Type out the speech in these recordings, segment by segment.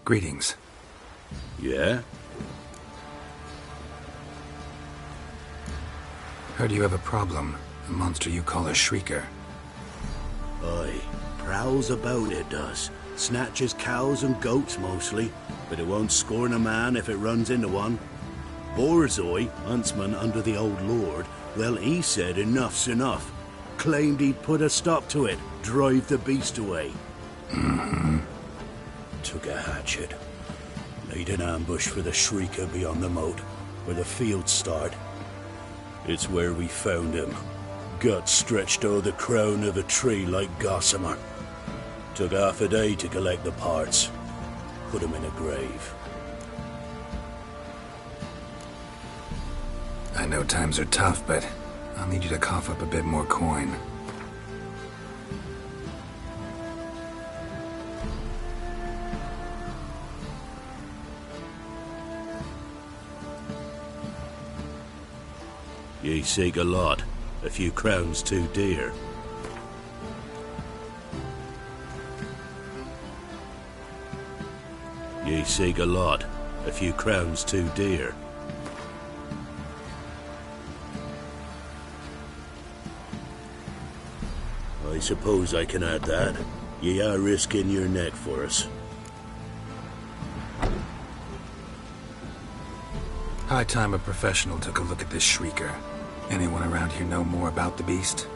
Greetings. Yeah? Heard you have a problem. A monster you call a shrieker. Aye. Prowls about, it does. Snatches cows and goats mostly, but it won't scorn a man if it runs into one. Borzoi, huntsman under the old lord, well, he said enough's enough. Claimed he'd put a stop to it, drive the beast away. Took a hatchet. Laid an ambush for the shrieker beyond the moat, where the fields start. It's where we found him. Guts stretched o'er the crown of a tree like gossamer. Took half a day to collect the parts. Put him in a grave. I know times are tough, but I'll need you to cough up a bit more coin. Ye seek a lot. A few crowns too dear. Ye seek a lot. A few crowns too dear. I suppose I can add that. Ye are risking your neck for us. High time a professional took a look at this shrieker. Anyone around here know more about the beast?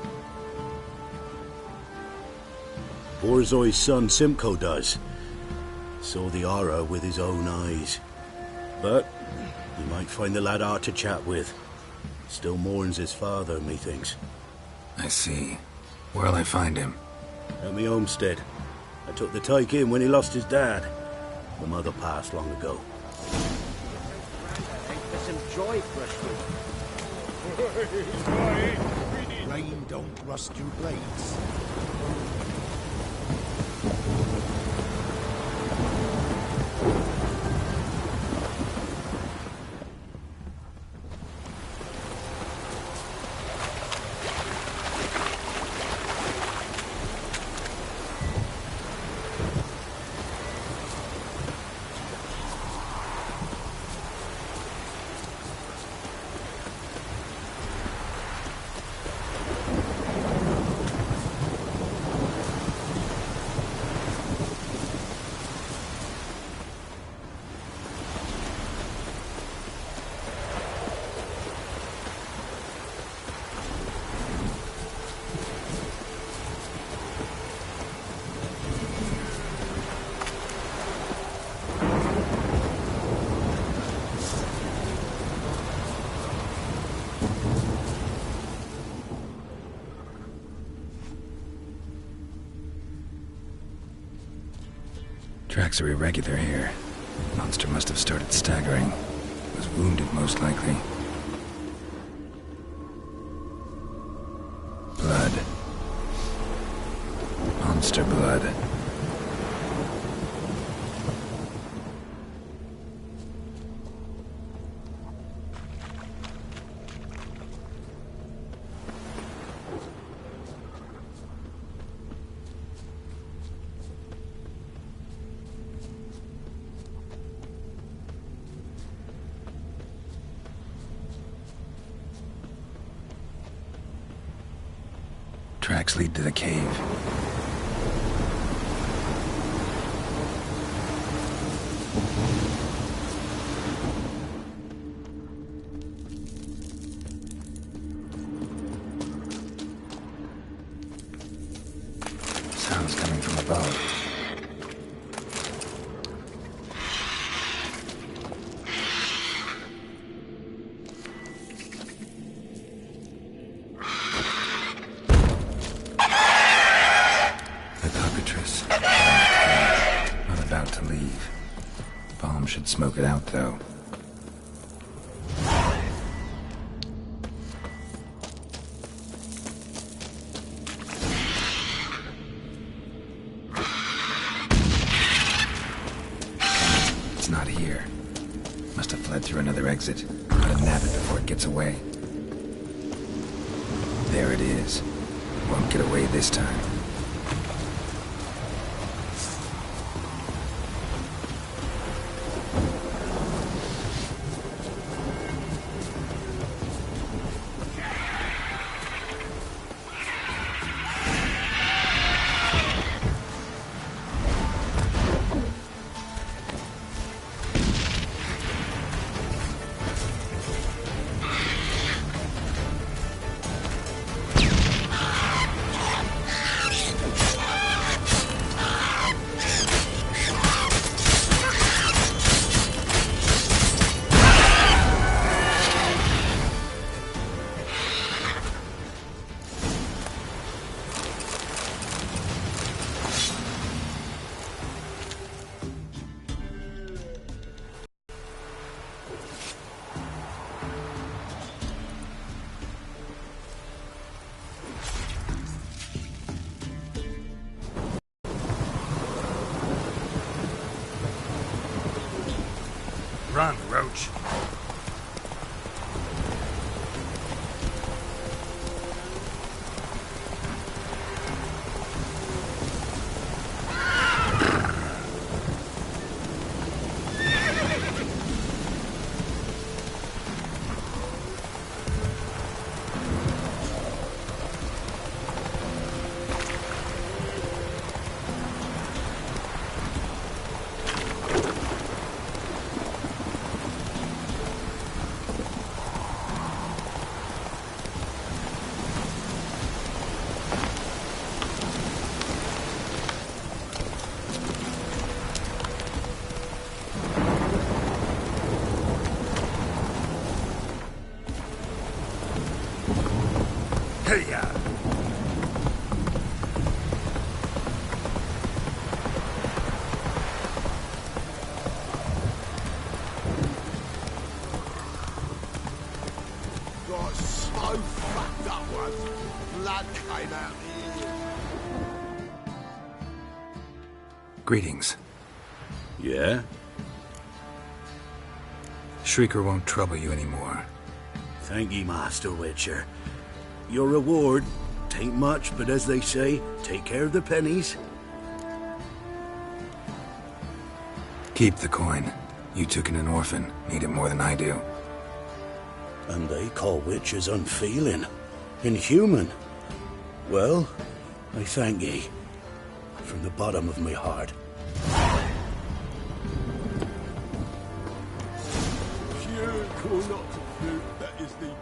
Borzoi's son Simcoe does. Saw the aura with his own eyes. But you might find the lad hard to chat with. Still mourns his father, methinks. I see. Where'll I find him? At me homestead. I took the tyke in when he lost his dad. The mother passed long ago. There's some joy brushwood. Rain don't rust your blades. Tracks are irregular here. Monster must have started staggering. Was wounded, most likely. Blood. Monster blood. Tracks lead to the cave. Sounds coming from above. Not about to leave. Bomb should smoke it out, though. It's not here. Must have fled through another exit. Gotta nab it before it gets away. There it is. Won't get away this time. Run, Roach. Hey-ya! Got so fucked up once. Blood came out the ears. Greetings. Yeah? Shrieker won't trouble you anymore. Thank ye, Master Witcher. Your reward, tain't much, but as they say, take care of the pennies. Keep the coin. You took in an orphan. Need it more than I do. And they call witches unfeeling, inhuman. Well, I thank ye, from the bottom of my heart. Pure cool not to flute, that is the...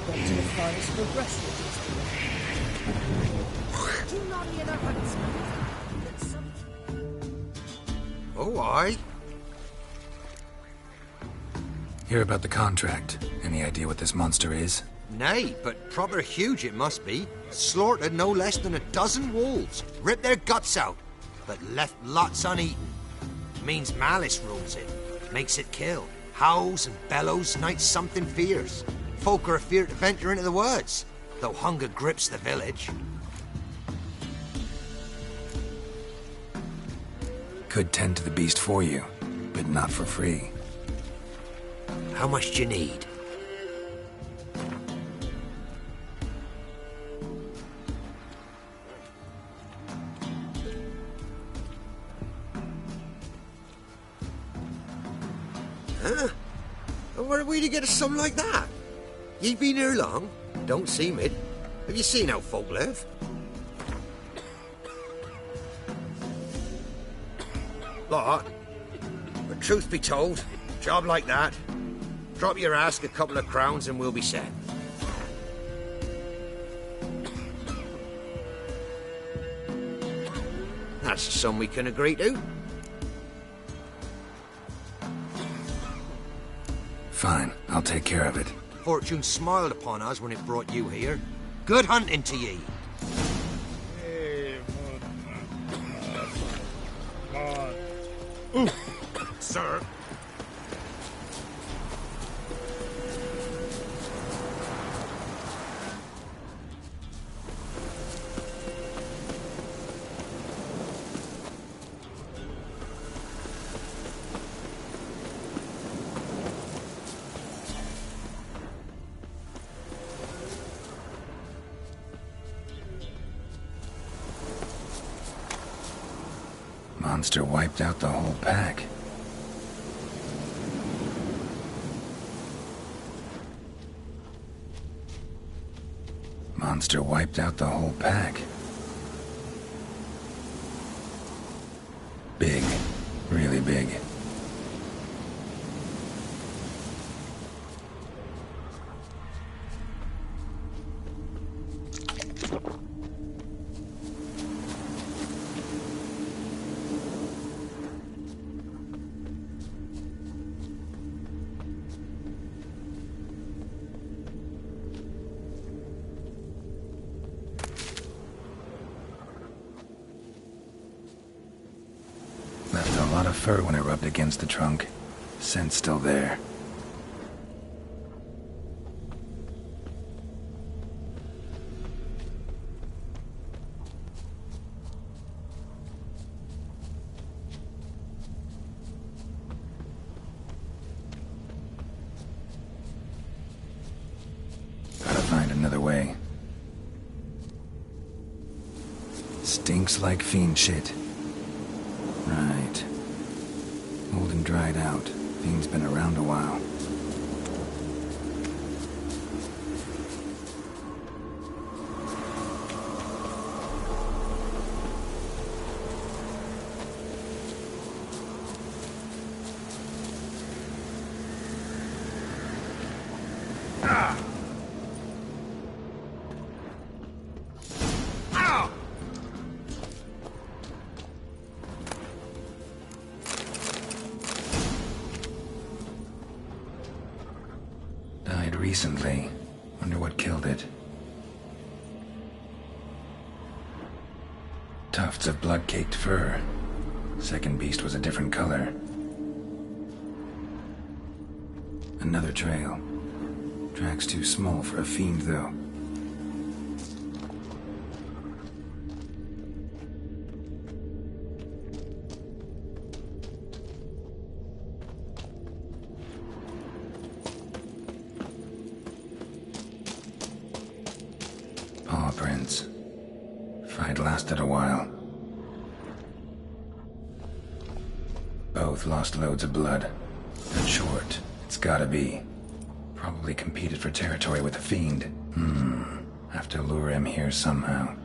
To the finest progressive. Do not hear the huntsman. Oh, aye. Hear about the contract. Any idea what this monster is? Nay, but proper huge it must be. Slaughtered no less than a dozen wolves. Ripped their guts out, but left lots uneaten. Means malice rules it. Makes it kill. Howls and bellows, nights something fierce. Folk are afeard to venture into the woods, though hunger grips the village. Could tend to the beast for you, but not for free. How much do you need? Huh? And where are we to get a sum like that? Ye been here long? Don't seem it. Have you seen how folk live? Lot. But truth be told, job like that, drop your ask a couple of crowns and we'll be set. That's a sum we can agree to. Fine, I'll take care of it. Fortune smiled upon us when it brought you here. Good hunting to ye. Sir. Monster wiped out the whole pack. Monster wiped out the whole pack. Big. Really big. Left a lot of fur when I rubbed against the trunk. Scent's still there. Gotta find another way. Stinks like fiend shit. Right. Old and dried out. Fiend's been around a while. Died recently. Wonder what killed it. Tufts of blood-caked fur. Second beast was a different color. Another trail. Track's too small for a fiend, though. Paw prints. Fight lasted a while. Both lost loads of blood. Cut short. It's gotta be. Probably competed for territory with the fiend. Have to lure him here somehow.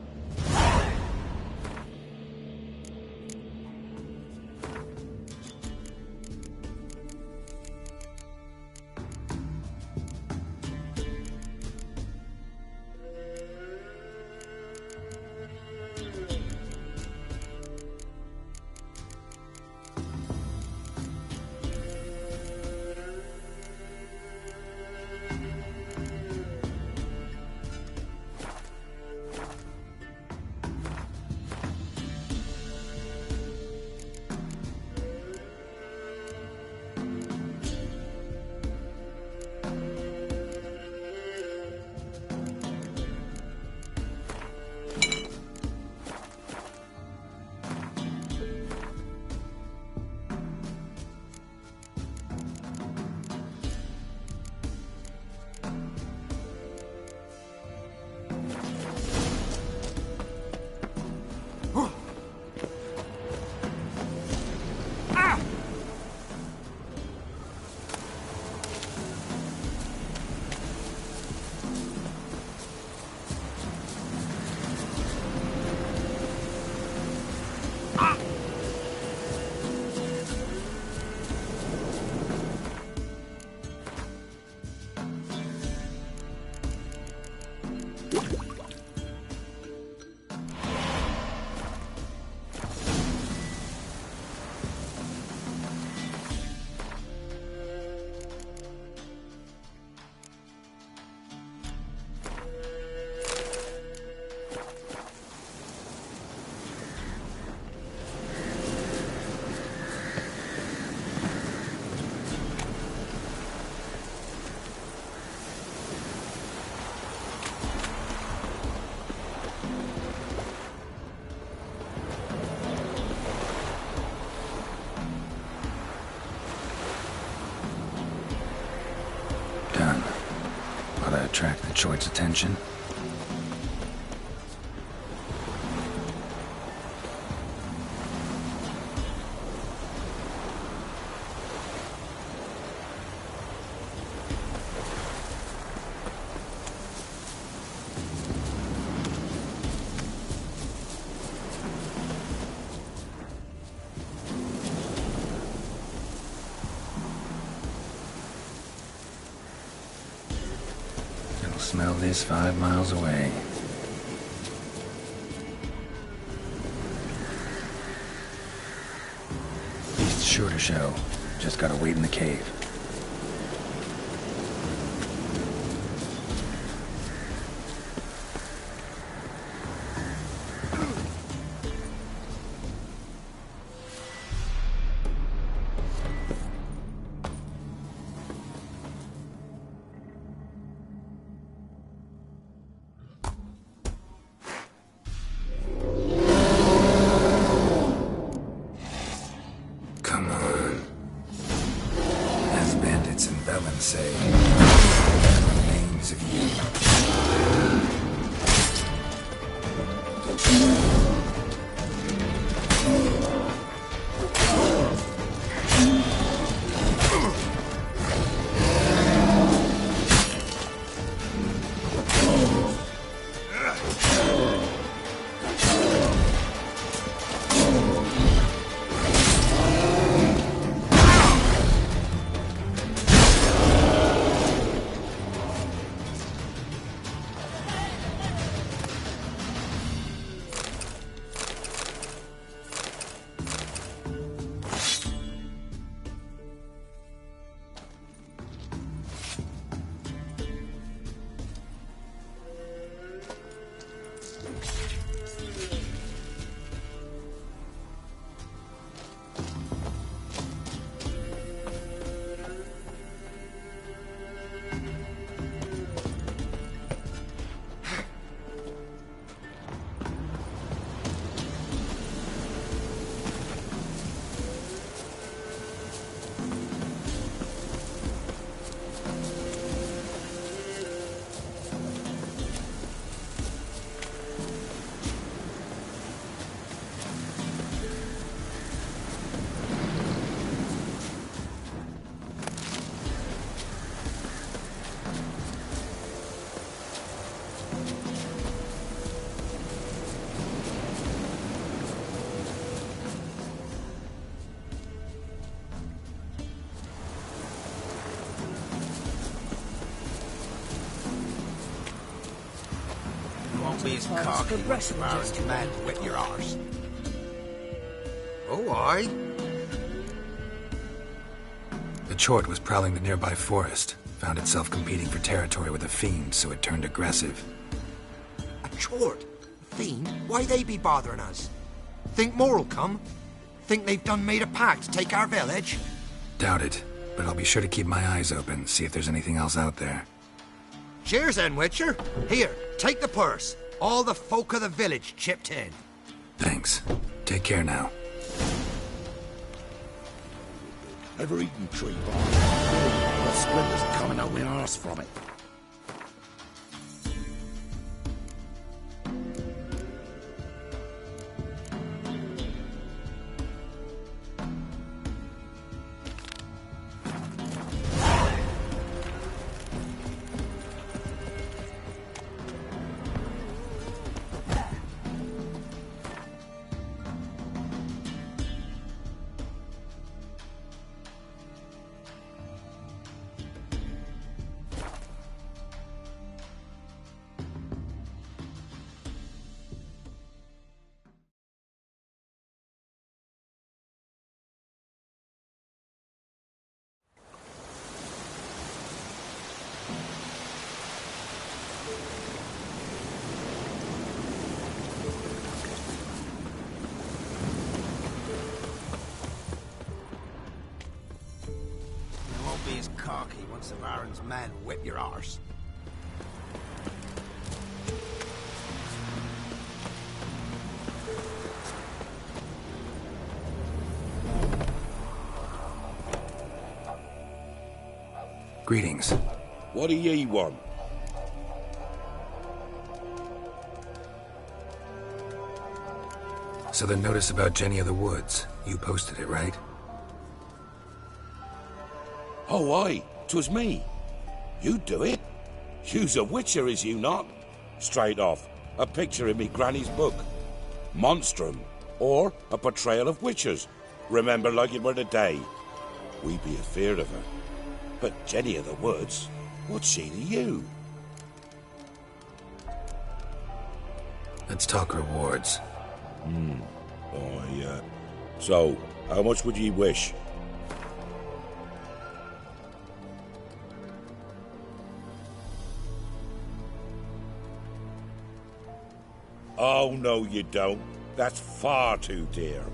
Attract the choice attention. smell this 5 miles away. Beast's sure to show. Just gotta wait in the cave. Come on. As bandits and Velen say, there are names of you. Be as Sometimes cocky progression as just too man late. whip your arse. Oh, aye. The Chort was prowling the nearby forest. Found itself competing for territory with a fiend, so it turned aggressive. A chort? A fiend? Why they be bothering us? Think more'll come? Think they've done made a pact to take our village? Doubt it, but I'll be sure to keep my eyes open, see if there's anything else out there. Cheers then, Witcher. Here, take the purse. All the folk of the village chipped in. Thanks. Take care now. Ever eaten tree bark? The splinters coming out my arse from it. You won't be as cocky once the Baron's men whip your arse. Greetings. What do ye want? So the notice about Jenny of the Woods, you posted it, right? Oh, aye, 'twas me. You do it? You's a witcher, is you not? Straight off, a picture in me granny's book. Monstrum, or a portrayal of witchers. Remember like it were the day. We be afeard of her. But Jenny of the Woods, what's she to you? Let's talk rewards. So, how much would ye wish? Oh, no, you don't. That's far too dear.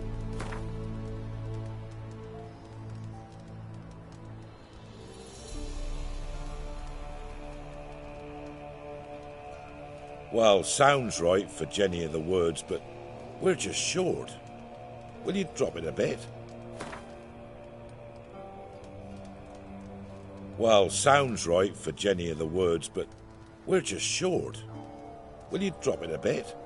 Well, sounds right for Jenny of the Woods, but we're just short. Will you drop it a bit? Well, sounds right for Jenny of the Woods, but we're just short. Will you drop it a bit?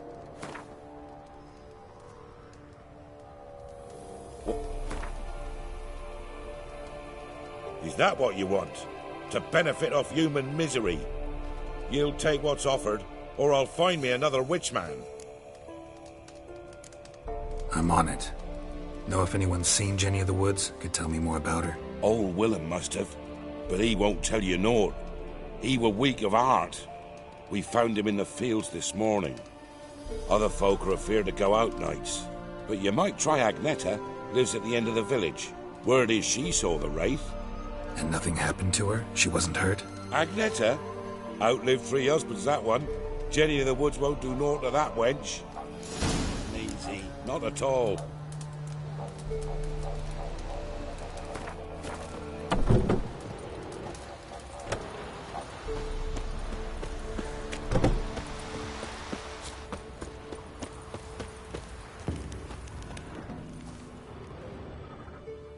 Is that what you want? To benefit off human misery? You'll take what's offered, or I'll find me another witchman. I'm on it. Know if anyone's seen Jenny of the Woods? Could tell me more about her. Old Willem must have, but he won't tell you naught. He were weak of heart. We found him in the fields this morning. Other folk are afeard to go out nights. But you might try Agneta, lives at the end of the village. Word is she saw the wraith. And nothing happened to her? She wasn't hurt? Agneta? Outlived 3 husbands, that one. Jenny of the Woods won't do naught to that wench. Easy. Not at all.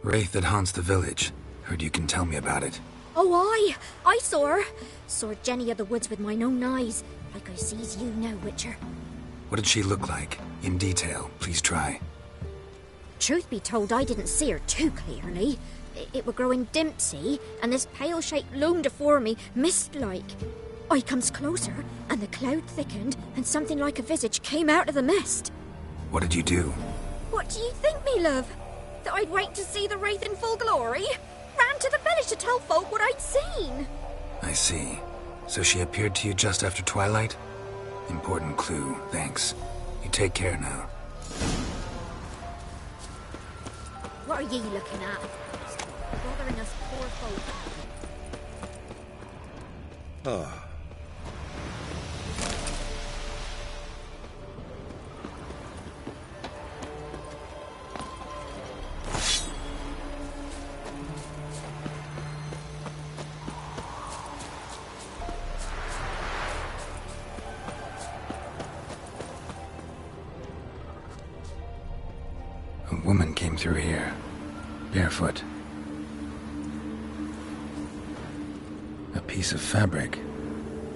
Wraith that haunts the village. Heard you can tell me about it. Oh, I saw her. Saw Jenny of the Woods with mine own eyes, like I sees you now, Witcher. What did she look like? In detail, please try. Truth be told, I didn't see her too clearly. It were growing dimpsy, and this pale shape loomed afore me, mist-like. I comes closer, and the cloud thickened, and something like a visage came out of the mist. What did you do? What do you think, me love? That I'd wait to see the wraith in full glory? Ran to the village to tell folk what I'd seen. I see. So she appeared to you just after twilight? Important clue, thanks. You take care now. What are ye looking at? Bothering us poor folk. A woman came through here, barefoot. A piece of fabric,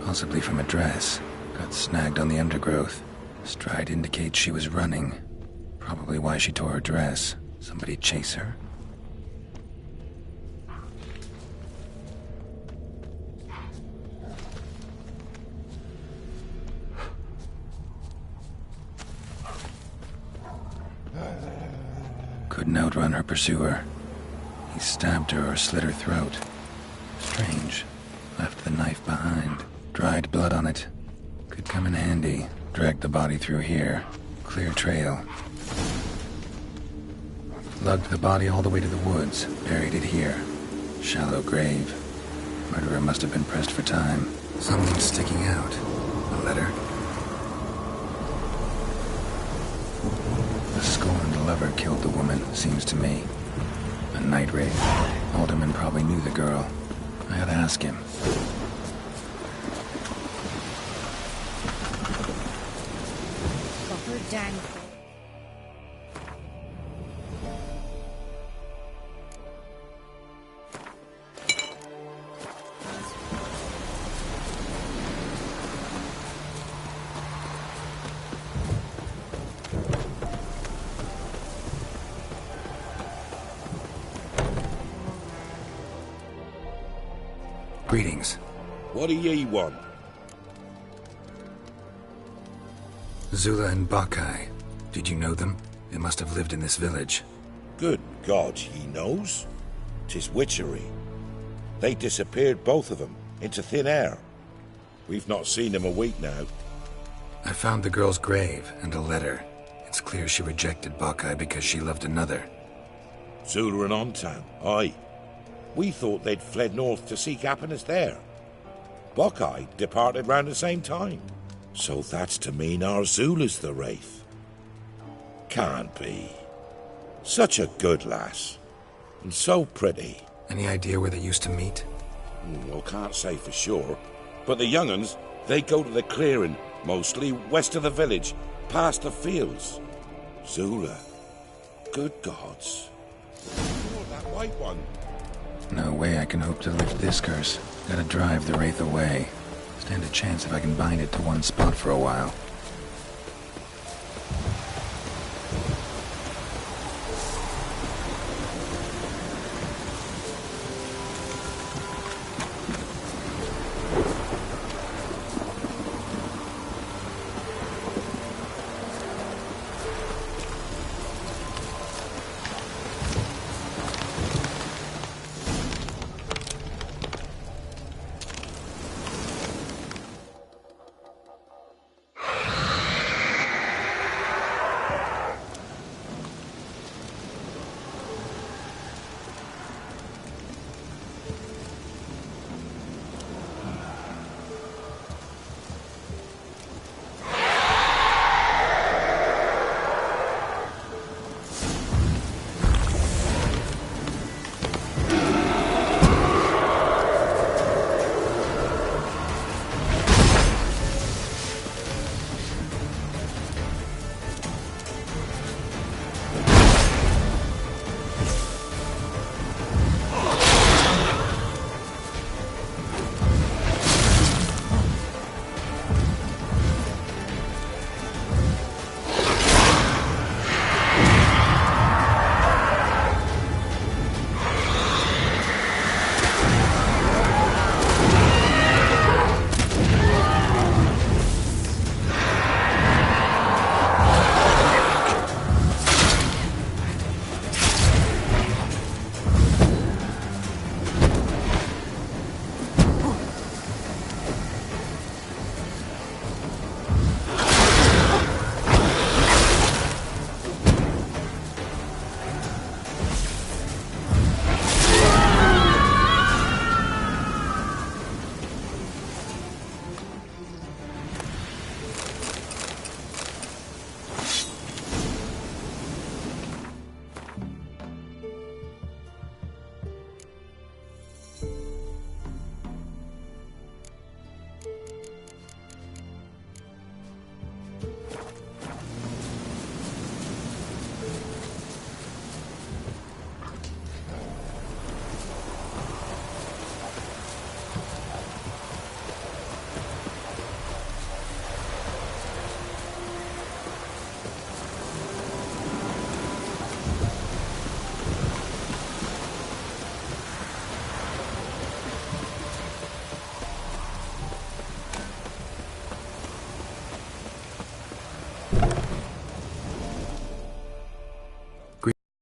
possibly from a dress, got snagged on the undergrowth. Stride indicates she was running. Probably why she tore her dress. Somebody chase her? Couldn't outrun her pursuer. He stabbed her or slit her throat. Strange. Left the knife behind. Dried blood on it. Could come in handy. Dragged the body through here. Clear trail. Lugged the body all the way to the woods. Buried it here. Shallow grave. Murderer must have been pressed for time. Something sticking out. A letter. The scorned lover killed the woman, seems to me. A night wraith. Alderman probably knew the girl. I ought to ask him. Got her down. Greetings. What do ye want? Zula and Bakai. Did you know them? They must have lived in this village. Good God, he knows. 'Tis witchery. They disappeared, both of them, into thin air. We've not seen them a week now. I found the girl's grave and a letter. It's clear she rejected Buckeye because she loved another. Zula and Ontown, aye. We thought they'd fled north to seek happiness there. Buckeye departed round the same time. So that's to mean our Zula's the wraith. Can't be. Such a good lass. And so pretty. Any idea where they used to meet? Well, can't say for sure. But the young'uns, they go to the clearing, mostly west of the village, past the fields. Zula. Good gods. Oh, that white one. No way I can hope to lift this curse. Gotta drive the wraith away. Stand a chance if I can bind it to one spot for a while.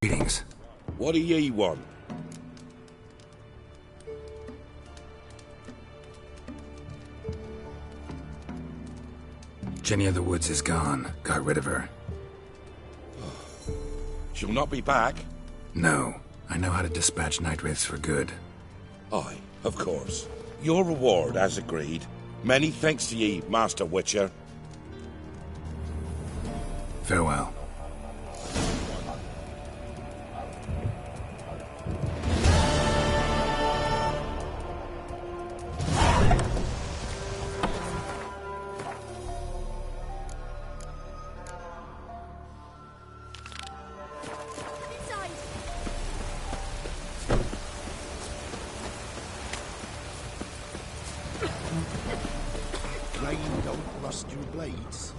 Greetings. What do ye want? Jenny of the Woods is gone. Got rid of her. She'll not be back? No. I know how to dispatch night wraiths for good. Aye, of course. Your reward, as agreed. Many thanks to ye, Master Witcher. Farewell. Rain don't rust your blades.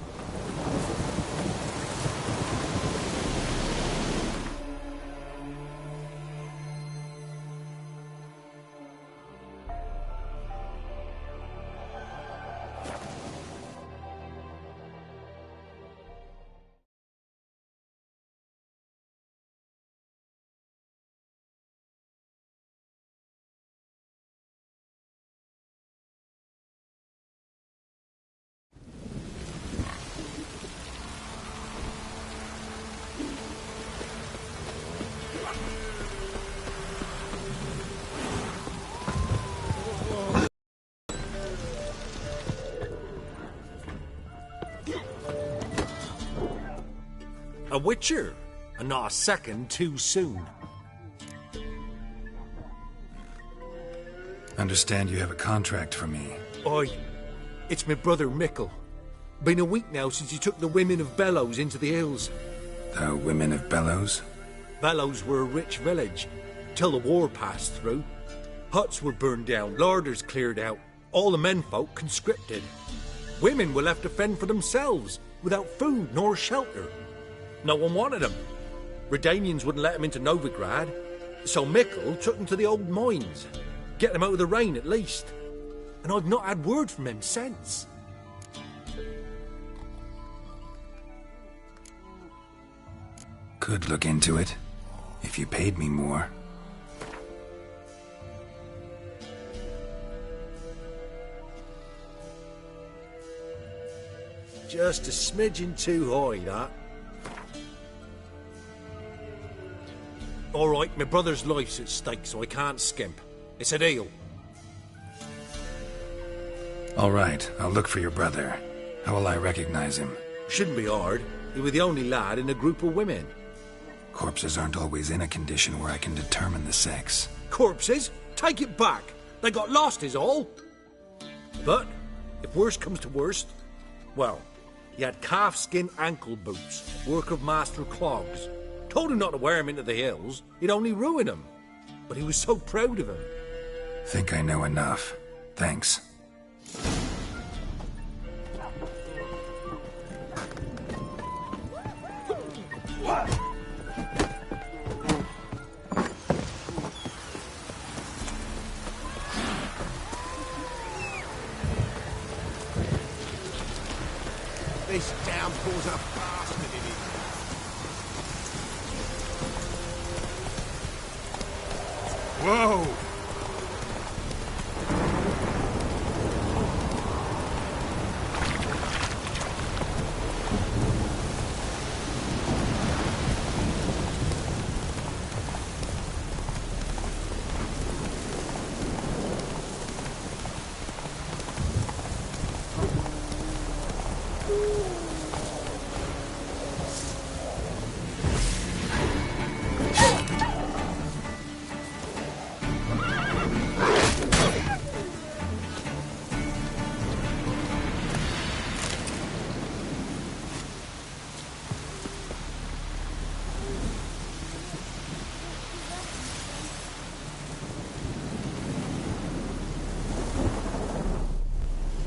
witcher, and not a second too soon. Understand you have a contract for me. Oi, it's my brother Mickle. Been a week now since he took the women of Bellows into the hills. The women of Bellows? Bellows were a rich village, till the war passed through. Huts were burned down, larders cleared out, all the menfolk conscripted. Women were left to fend for themselves, without food nor shelter. No one wanted them. Redanians wouldn't let them into Novigrad, so Mickle took them to the old mines. Get them out of the rain at least. And I've not had word from him since. Could look into it, if you paid me more. Just a smidgen too high, that. All right, my brother's life's at stake, so I can't skimp. It's a deal. All right, I'll look for your brother. How will I recognize him? Shouldn't be hard. He was the only lad in a group of women. Corpses aren't always in a condition where I can determine the sex. Corpses? Take it back. They got lost is all. But, if worst comes to worst, well, he had calfskin ankle boots, work of Master Clogs. Told him not to wear them into the hills, he'd only ruin them. But he was so proud of him. Think I know enough. Thanks. This downpour's a bastard, it is. Whoa!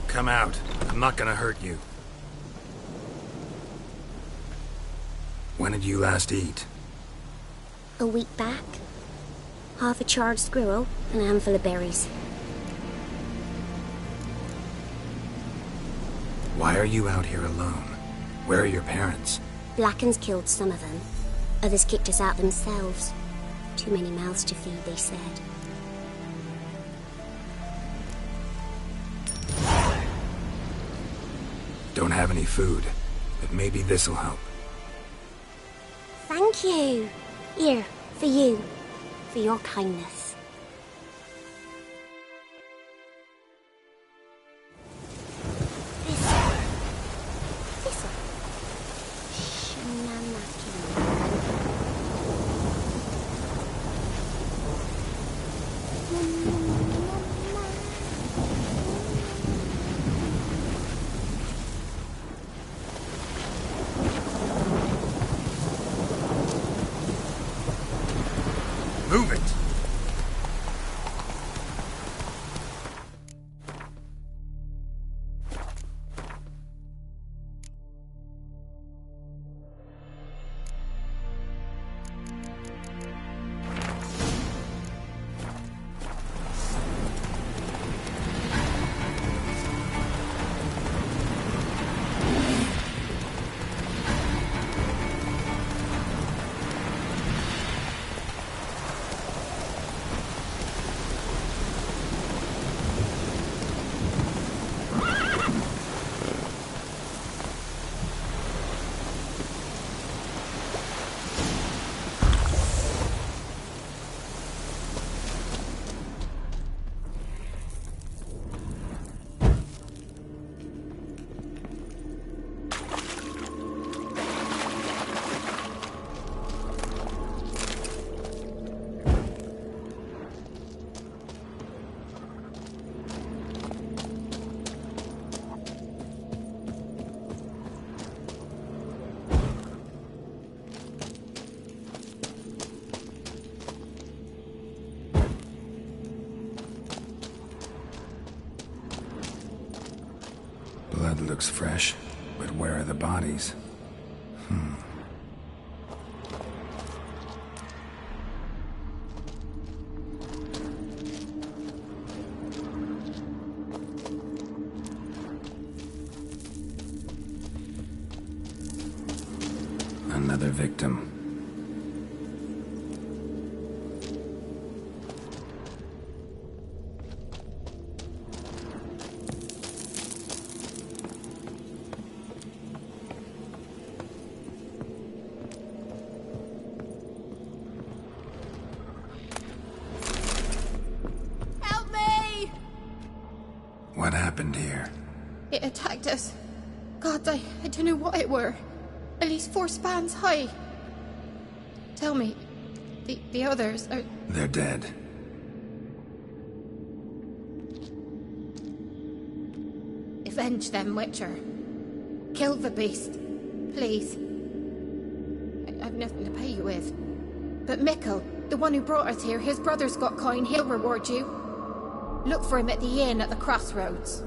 Come out. I'm not gonna hurt you. When did you last eat? A week back. Half a charred squirrel and a handful of berries. Why are you out here alone? Where are your parents? Blackens killed some of them. Others kicked us out themselves. Too many mouths to feed, they said. Don't have any food, but maybe this'll help. Thank you. Here, for you. For your kindness. This'll. Move it! looks fresh, but where are the bodies? Another victim. Help me! What happened here? It attacked us. God, I don't know what it were. At least 4 spans high. Tell me, the others are... They're dead. Avenge them, Witcher. Kill the beast. Please. I've nothing to pay you with. But Mikkel, the one who brought us here, his brother's got coin, he'll reward you. Look for him at the inn at the crossroads.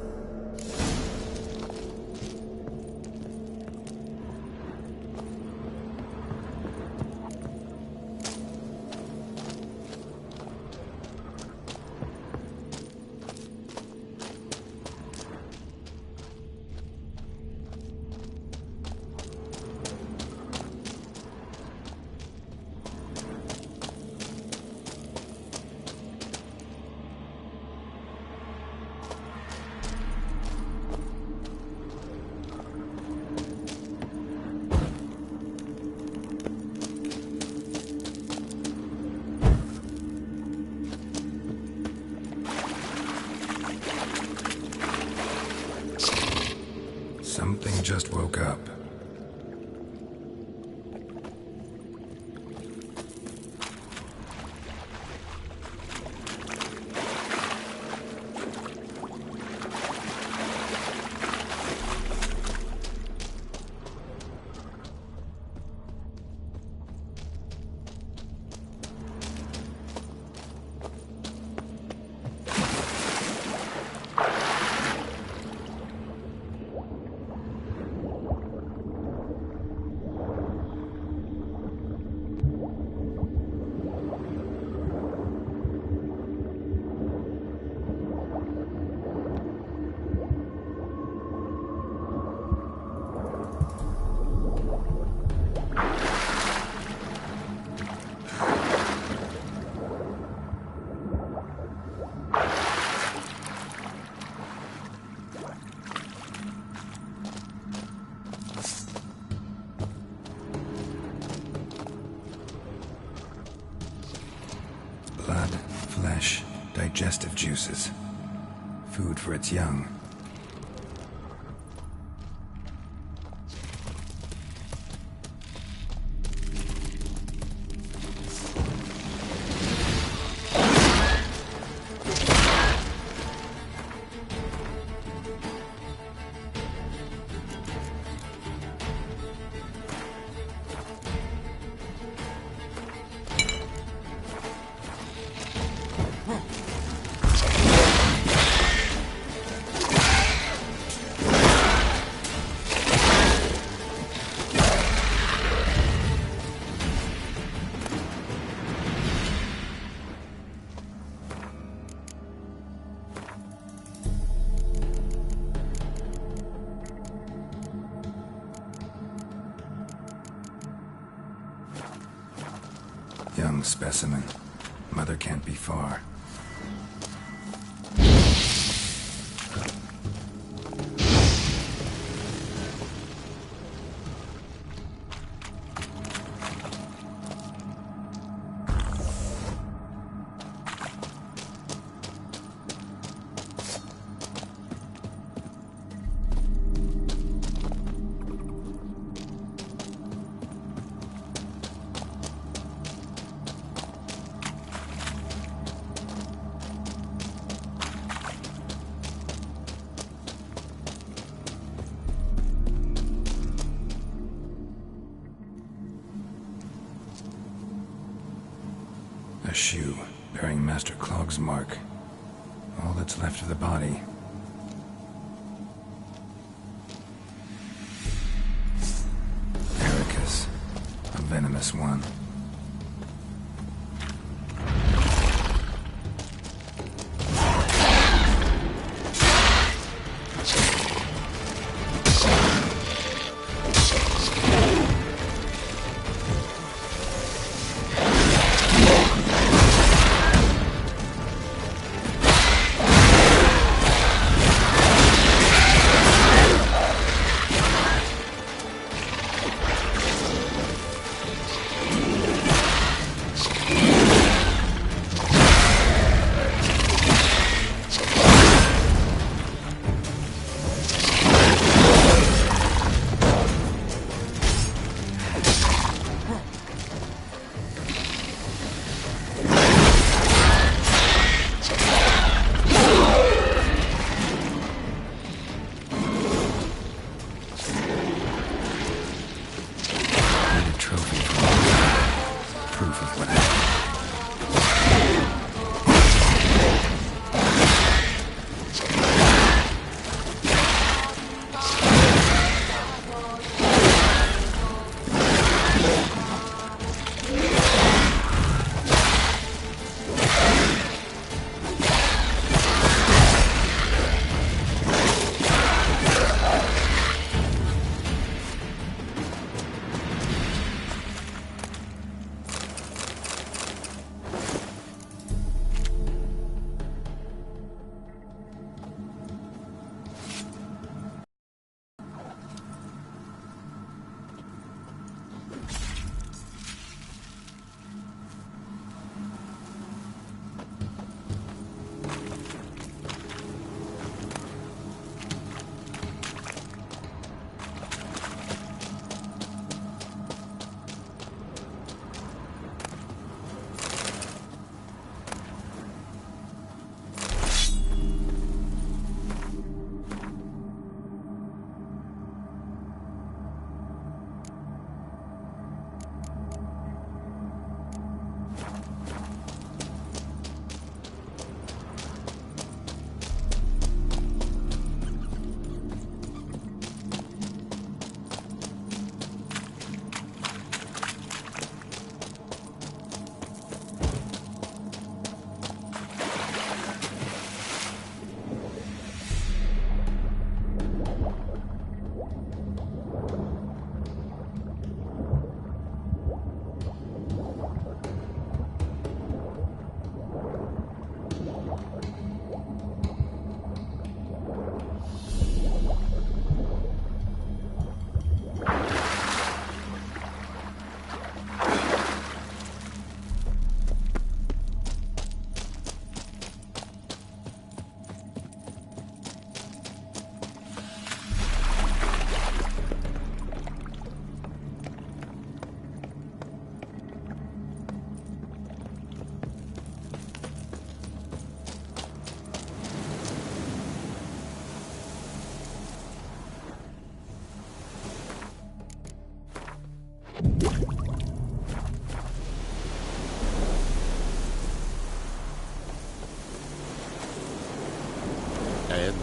Something just woke up. Blood, flesh, digestive juices. Food for its young. Young specimen. Mother can't be far. A shoe bearing Master Clog's mark. All that's left of the body. infamous one.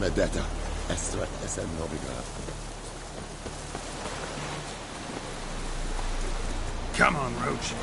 مدتا أسرع أسن بها. Come on, Roach.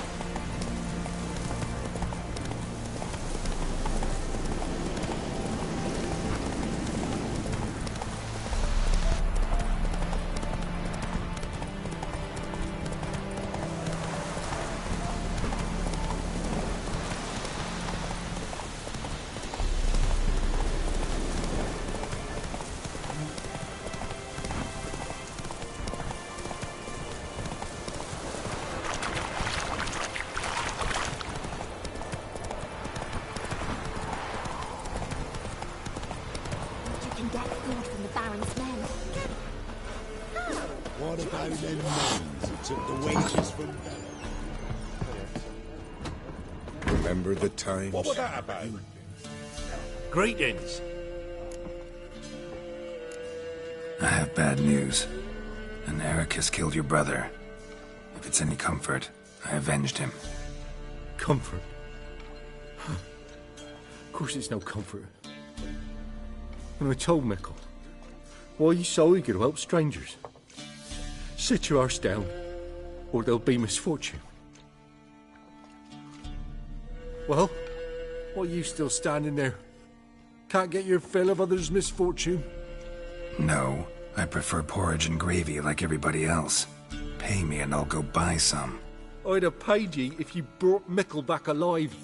What about them men who took the wages from them? Remember the times? What was that about? Greetings. I have bad news. An Eric has killed your brother. If it's any comfort, I avenged him. Comfort? Of course it's no comfort. When I told Mickle, why you so eager to help strangers? Sit your arse down, or there'll be misfortune. Well, what are you still standing there? Can't get your fill of others' misfortune? No, I prefer porridge and gravy like everybody else. Pay me and I'll go buy some. I'd have paid ye if you brought Mickle back alive.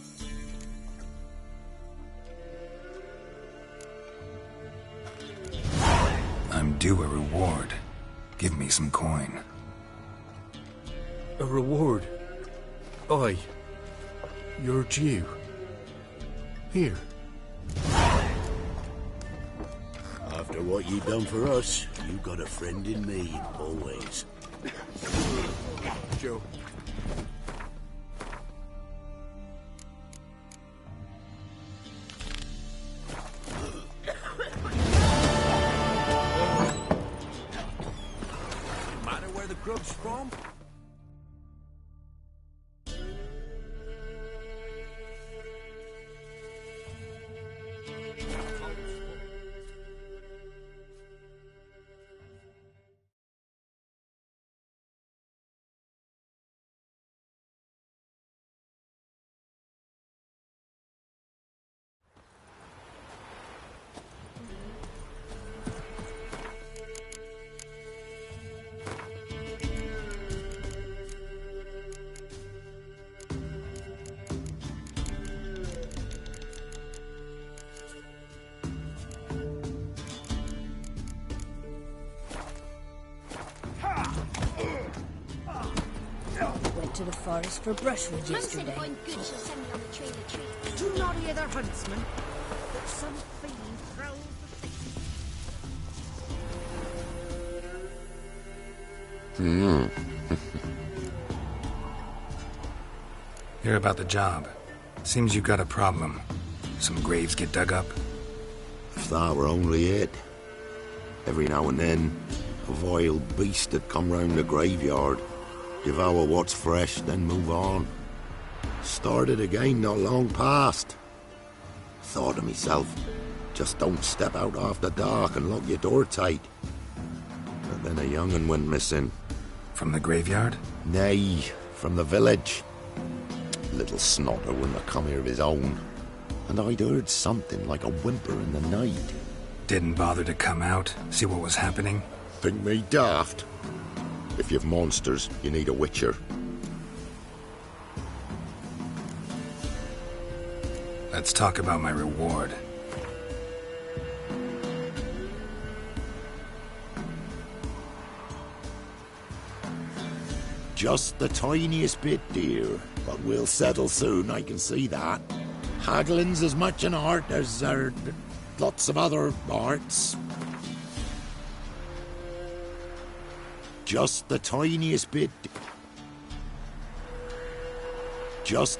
I'm due a reward. Give me some coin. A reward? Aye. You're due. Here. After what you done for us, you got a friend in me, always. Joe. Matter where the grub's from? Went to the forest for brushwood yesterday. Too naughty other huntsmen, but some fiend prowls the Hear about the job. Seems you got a problem. Some graves get dug up. If that were only it. Every now and then, a vile beast that come round the graveyard, devour what's fresh, then move on. Started again not long past. Thought to myself, just don't step out after dark and lock your door tight. But then a young'un went missing. From the graveyard? Nay, from the village. Little snotter wouldn't have come here of his own. And I'd heard something like a whimper in the night. Didn't bother to come out, see what was happening? Think me daft? If you've monsters, you need a witcher. Let's talk about my reward. Just the tiniest bit, dear. But we'll settle soon, I can see that. Haggling's as much an art as lots of other arts. Just the tiniest bit. Just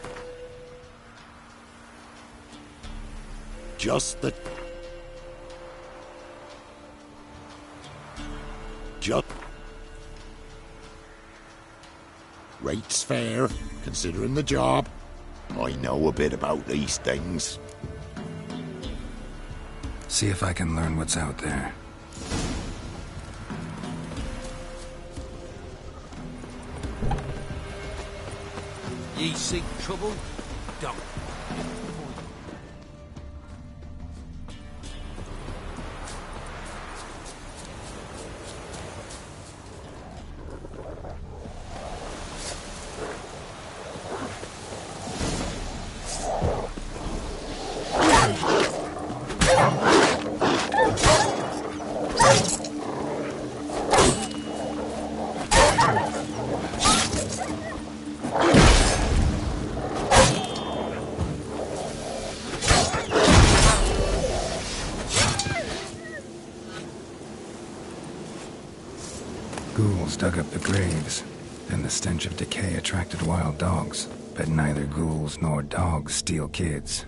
the... Rate's fair, considering the job. I know a bit about these things. See if I can learn what's out there. Ye seek trouble? Don't. Ghouls dug up the graves, and the stench of decay attracted wild dogs. But neither ghouls nor dogs steal kids.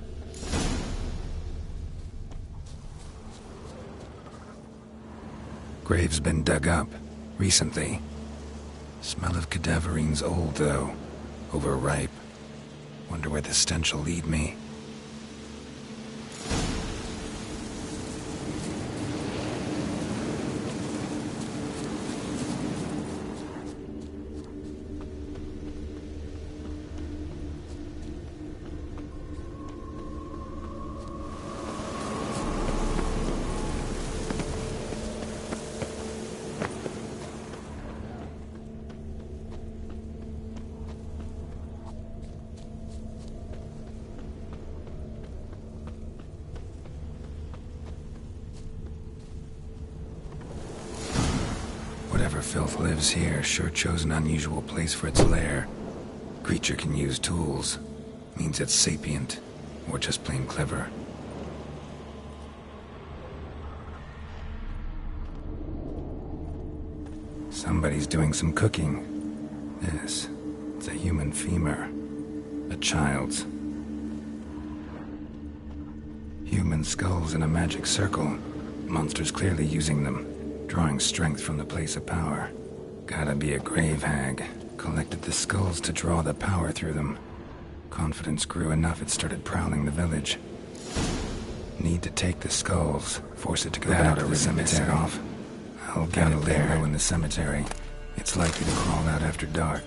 Grave's been dug up, recently. Smell of cadaverine's old, though. Overripe. Wonder where the stench will lead me. filth lives here sure chose an unusual place for its lair. Creature can use tools. Means it's sapient, or just plain clever. Somebody's doing some cooking. This, it's a human femur. A child's. Human skulls in a magic circle. Monsters clearly using them, drawing strength from the place of power. Gotta be a grave hag. Collected the skulls to draw the power through them. Confidence grew enough it started prowling the village. Need to take the skulls, force it to go back to the cemetery. I'll get it there in the cemetery. It's likely to crawl out after dark.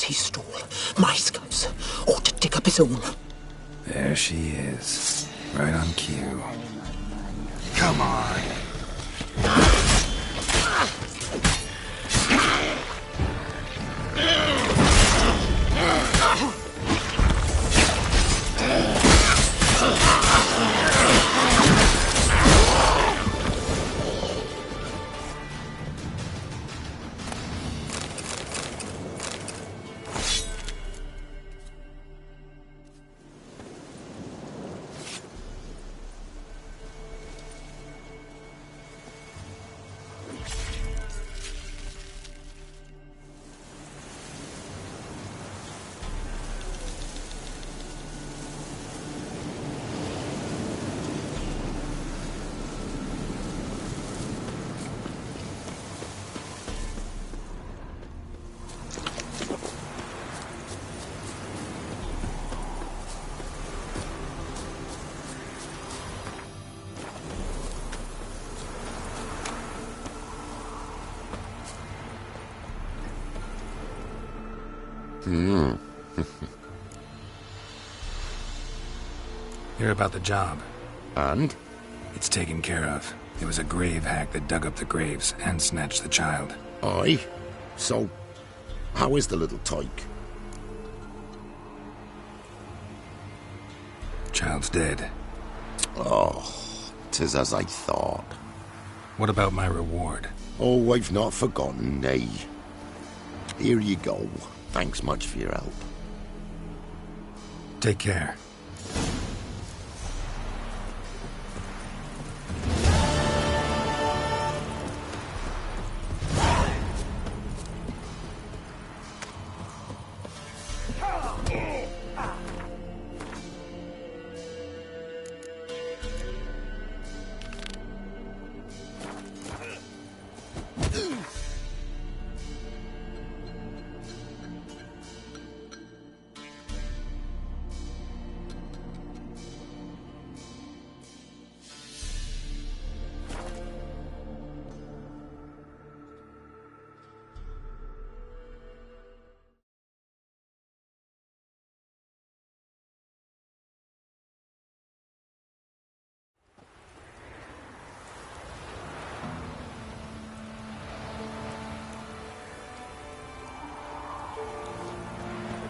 He stole my skulls. Ought to dig up his own. There she is. Right on cue. Come on. Hear about the job. And? It's taken care of. It was a grave hack that dug up the graves and snatched the child. Aye? So, how is the little tyke? Child's dead. Oh, 'tis as I thought. What about my reward? Oh, I've not forgotten, nay. Here you go. Thanks much for your help. Take care.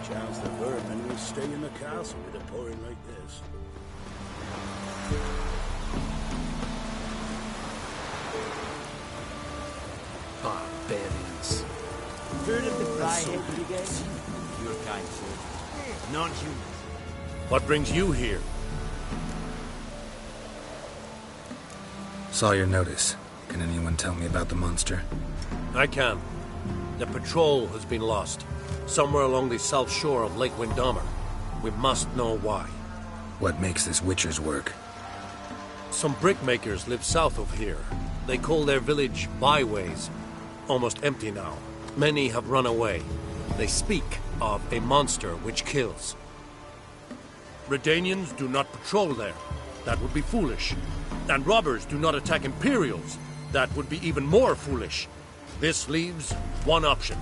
Chance the vermin will stay in the castle with a pouring like this. Barbarians. Heard of the Brian again? Your kind, sir. Non-human. What brings you here? Saw your notice. Can anyone tell me about the monster? I can. The patrol has been lost. Somewhere along the south shore of Lake Windammer. We must know why. What makes this Witcher's work? Some brickmakers live south of here. They call their village byways. Almost empty now. Many have run away. They speak of a monster which kills. Redanians do not patrol there. That would be foolish. And robbers do not attack Imperials. That would be even more foolish. This leaves one option.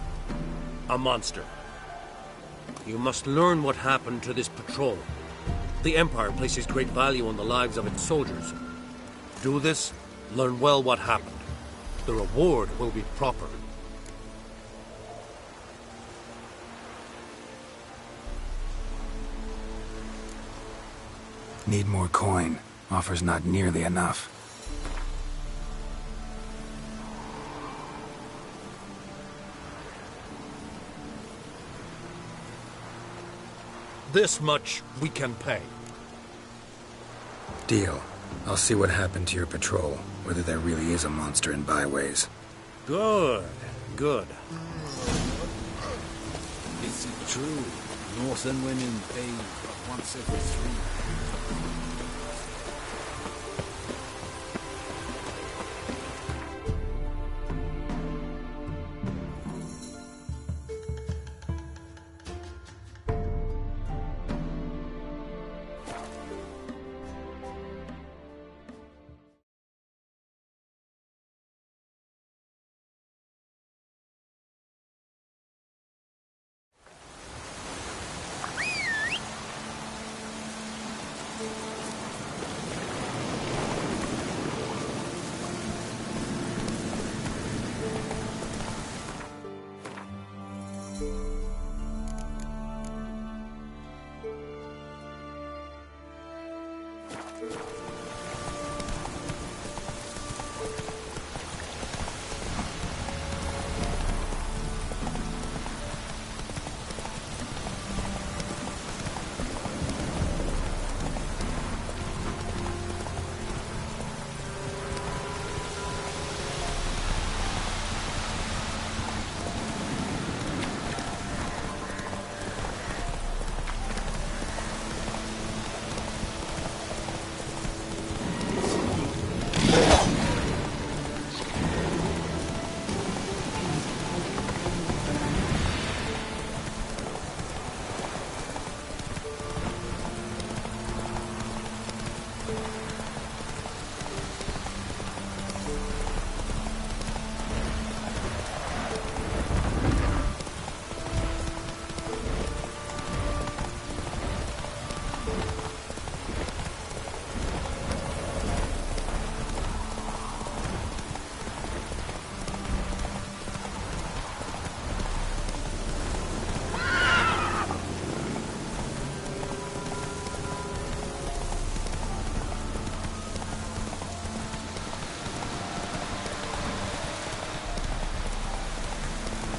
A monster. You must learn what happened to this patrol. The Empire places great value on the lives of its soldiers. Do this, learn well what happened. The reward will be proper. Need more coin. Offer's not nearly enough. This much we can pay. Deal. I'll see what happened to your patrol, whether there really is a monster in byways. Good. Good. Is it true? Northern women bathe but once every 3 months.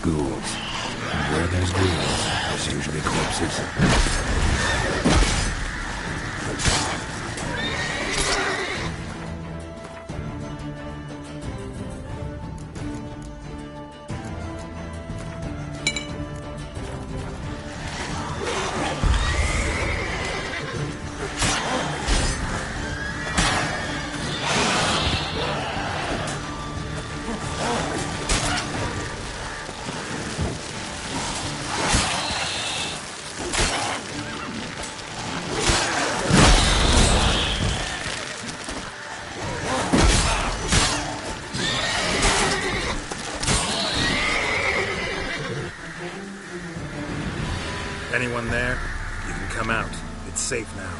Ghouls. And where there's ghouls, there's usually corpses. Anyone there? You can come out. It's safe now.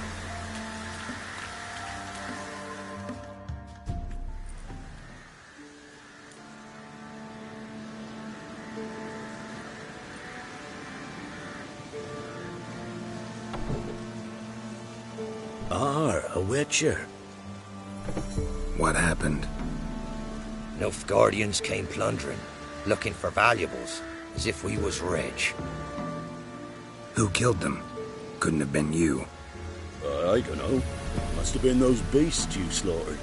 A Witcher. What happened? Nilfgaardians came plundering, looking for valuables, as if we was rich. Who killed them? Couldn't have been you. I don't know. Must have been those beasts you slaughtered.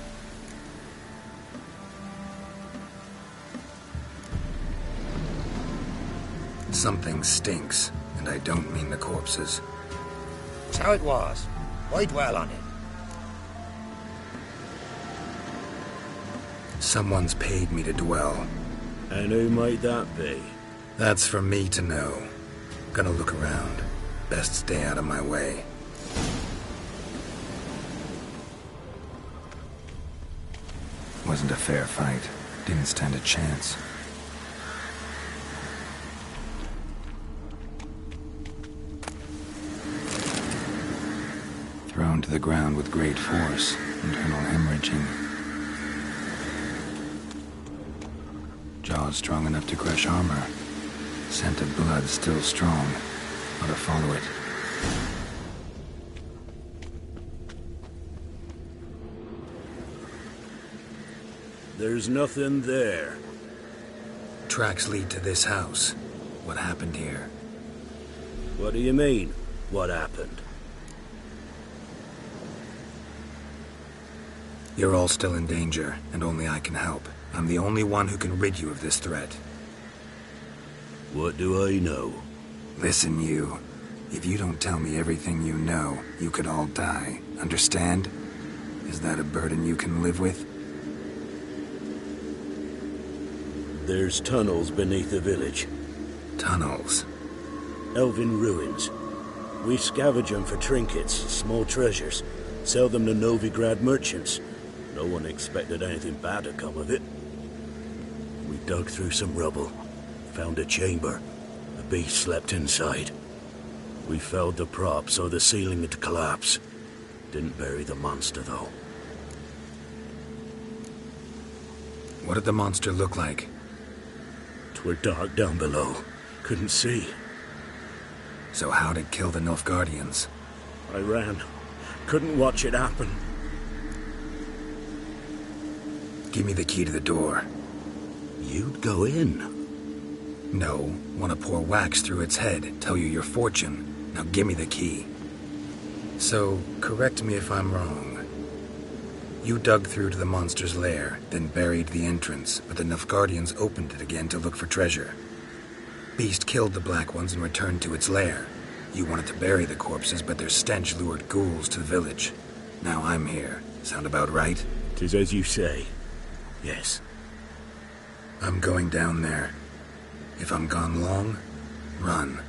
Something stinks, and I don't mean the corpses. It's how it was. Why dwell on it? Someone's paid me to dwell. And who might that be? That's for me to know. Gonna look around. Best stay out of my way. Wasn't a fair fight. Didn't stand a chance. Thrown to the ground with great force, internal hemorrhaging. Jaws strong enough to crush armor. Scent of blood still strong. Ought to follow it. There's nothing there. Tracks lead to this house. What happened here? What do you mean, what happened? You're all still in danger, and only I can help. I'm the only one who can rid you of this threat. What do I know? Listen, you. If you don't tell me everything you know, you could all die. Understand? Is that a burden you can live with? There's tunnels beneath the village. Tunnels? Elven ruins. We scavenge them for trinkets, small treasures. Sell them to Novigrad merchants. No one expected anything bad to come of it. We dug through some rubble. Found a chamber. The beast slept inside. We felled the prop so the ceiling had collapsed. Didn't bury the monster, though. What did the monster look like? 'Twere dark down below. Couldn't see. So how'd it kill the Nilfgaardians? I ran. Couldn't watch it happen. Give me the key to the door. You'd go in? No. Want to pour wax through its head, tell you your fortune. Now give me the key. So, correct me if I'm wrong. You dug through to the monster's lair, then buried the entrance, but the Nilfgaardians opened it again to look for treasure. Beast killed the Black Ones and returned to its lair. You wanted to bury the corpses, but their stench lured ghouls to the village. Now I'm here. Sound about right? 'Tis as you say. Yes. I'm going down there. If I'm gone long, run.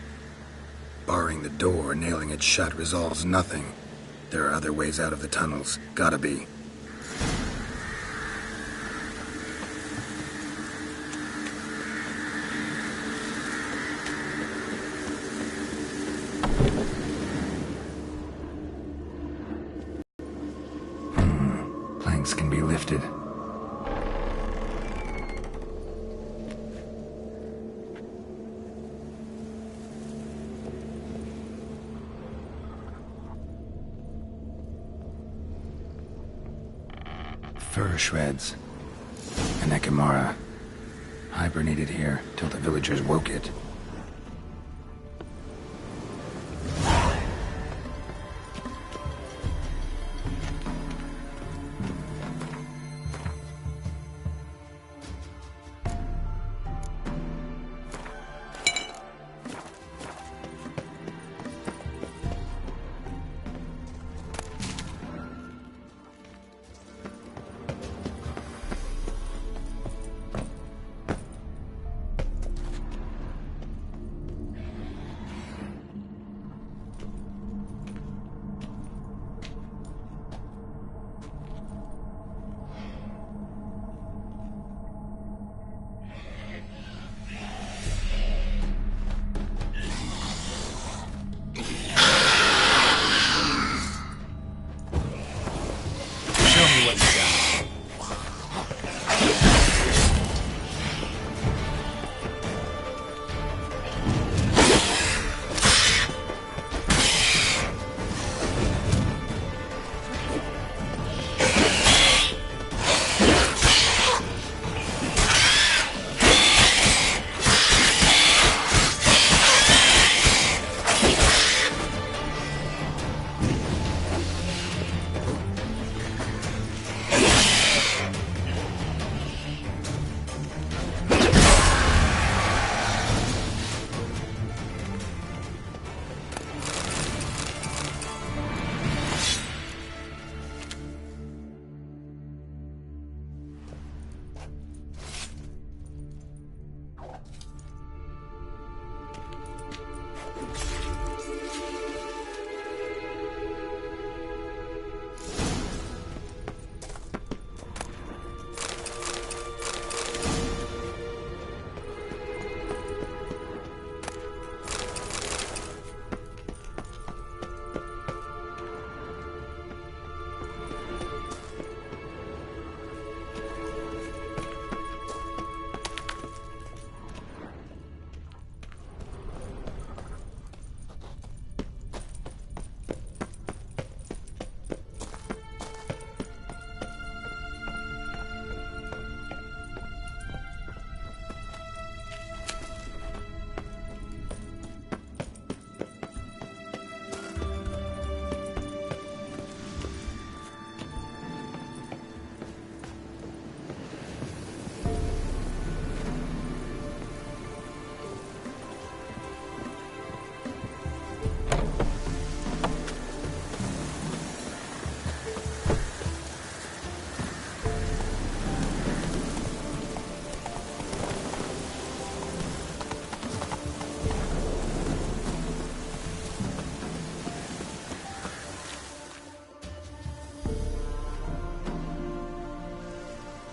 Barring the door, nailing it shut resolves nothing. There are other ways out of the tunnels. Gotta be. Planks can be lifted. Fur shreds. An Ekimara. Hibernated here till the villagers woke it.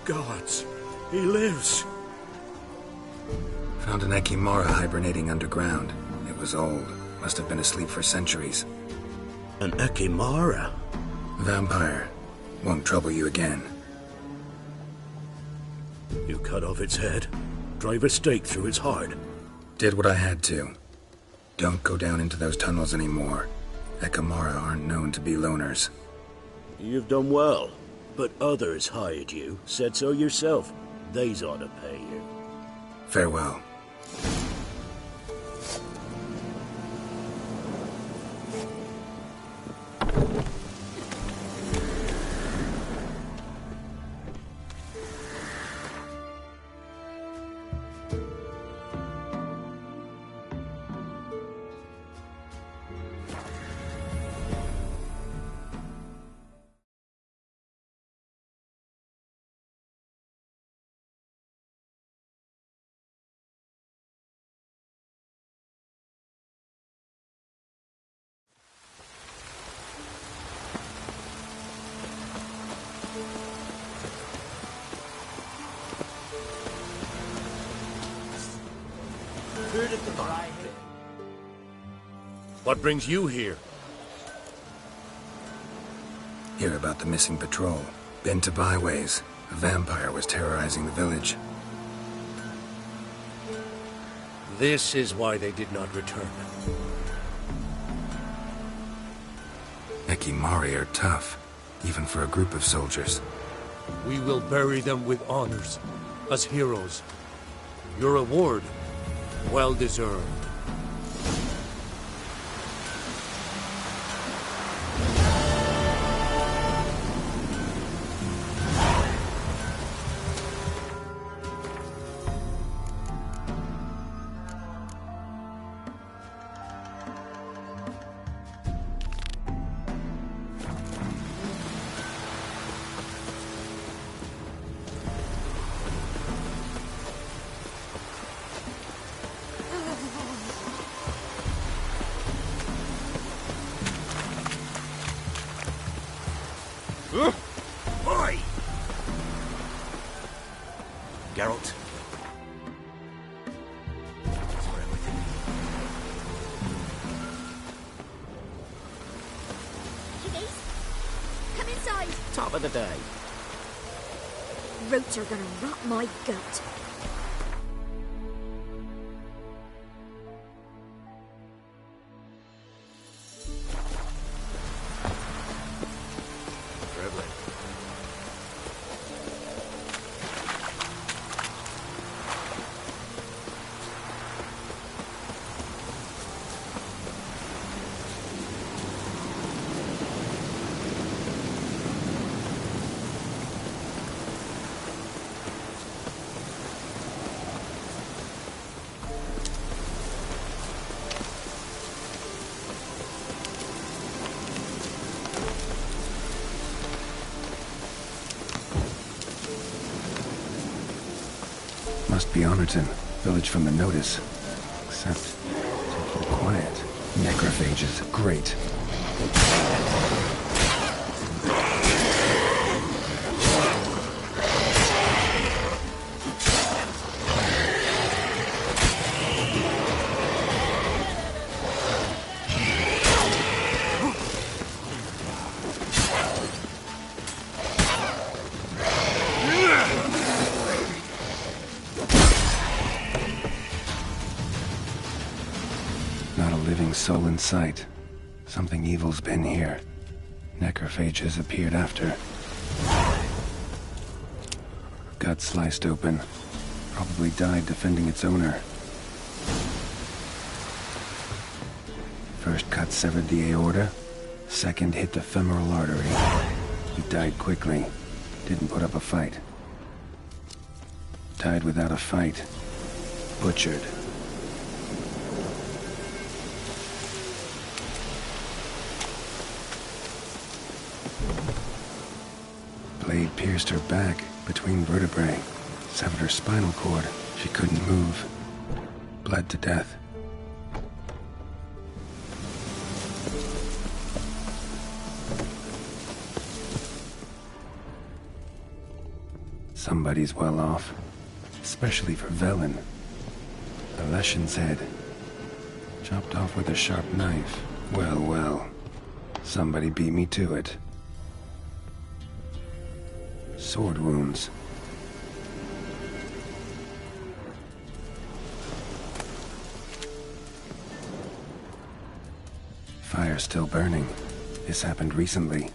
Gods, he lives. Found an Ekimara hibernating underground. It was old. Must have been asleep for centuries. An Ekimara? Vampire. Won't trouble you again. You cut off its head, drive a stake through its heart. Did what I had to. Don't go down into those tunnels anymore. Ekimara aren't known to be loners. You've done well, but others hired you. Said so yourself. They's ought to pay you. Farewell. What brings you here? Hear about the missing patrol. Been to byways. A vampire was terrorizing the village. This is why they did not return. Ekimari are tough, even for a group of soldiers. We will bury them with honors, as heroes. Your reward, well deserved. Oi! Geralt. For everything. Kiddies, come inside. Top of the day. Roads are gonna rot my gut. Must be Honorton, village from the notice. Except, to keep quiet. Necrophages, great. Not a living soul in sight. Something evil's been here. Necrophages appeared after. Gut sliced open. Probably died defending its owner. First cut severed the aorta. Second hit the femoral artery. He died quickly. Didn't put up a fight. Died without a fight. Butchered. Blade pierced her back, between vertebrae. Severed her spinal cord. She couldn't move. Bled to death. Somebody's well off. Especially for Velen. A Leshen's head. Chopped off with a sharp knife. Well, well. Somebody beat me to it. Sword wounds. Fire still burning. This happened recently.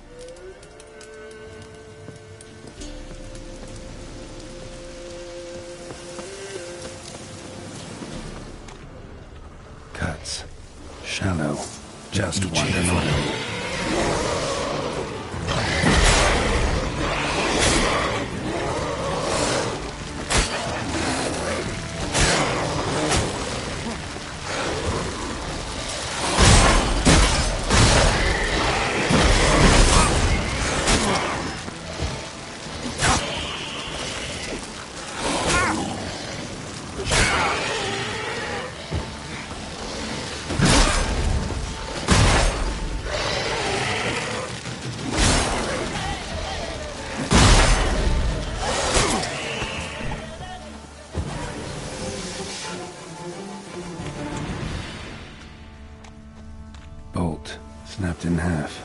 Cuts. Shallow. Just one another. Bolt, snapped in half.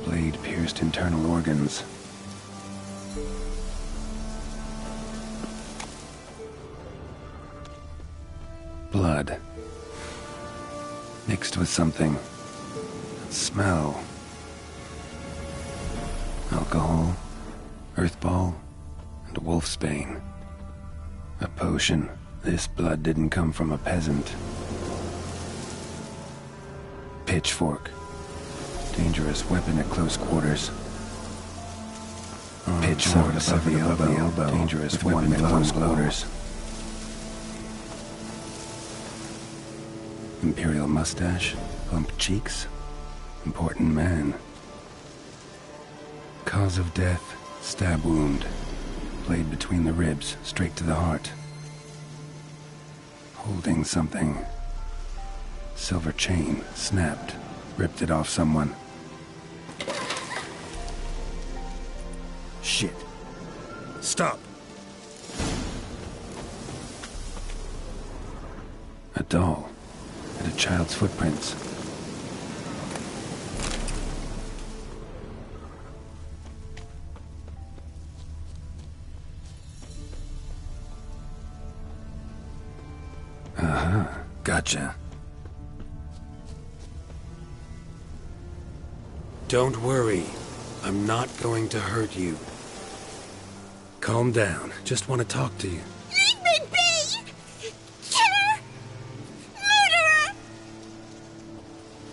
Blade pierced internal organs. Blood. Mixed with something. Smell. Alcohol, earthball, and wolfsbane. A potion. This blood didn't come from a peasant. Pitchfork. Dangerous weapon at close quarters. Pitchfork above the elbow. Dangerous weapon at close quarters. Imperial mustache. Plump cheeks. Important man. Cause of death. Stab wound. Blade between the ribs. Straight to the heart. Holding something. Silver chain, snapped, ripped it off someone. Shit. Stop. A doll. And a child's footprints. Gotcha. Don't worry. I'm not going to hurt you. Calm down. Just want to talk to you. Leave me be! Killer! Murderer!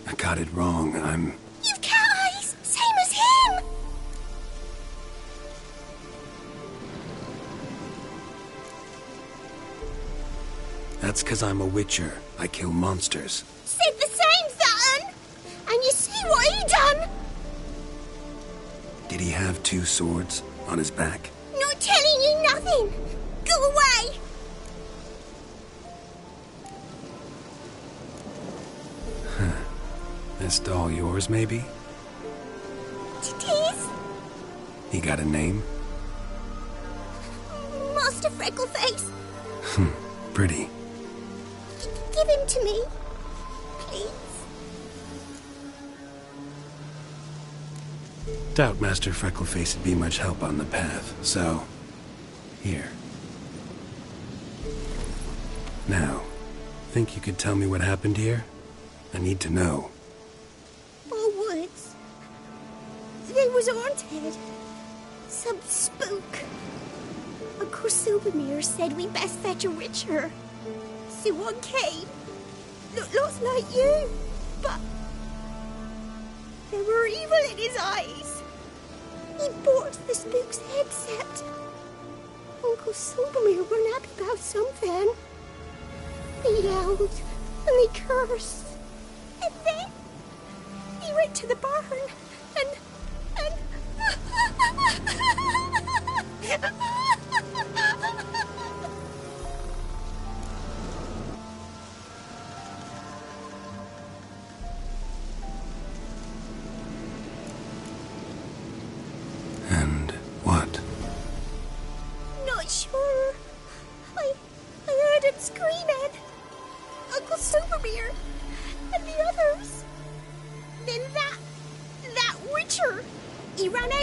I got it wrong. You've cat eyes! Same as him! That's 'cause I'm a witcher. I kill monsters. Said the same, Saturn! And you see what he done? Did he have 2 swords on his back? Not telling you nothing! Go away! This doll yours, maybe? It is? He got a name? Master Freckleface. Pretty. Give him to me. Please. Doubt Master Freckleface would be much help on the path, so... Here. Now, think you could tell me what happened here? I need to know. Our woods. They was haunted. Some spook. Uncle Silvermere said we best fetch a witcher. So one came. Looked like you, but there were evil in his eyes. He bought the spook's headset. Uncle Silvermere weren't happy about something. He yelled and he cursed. And then he went to the barn and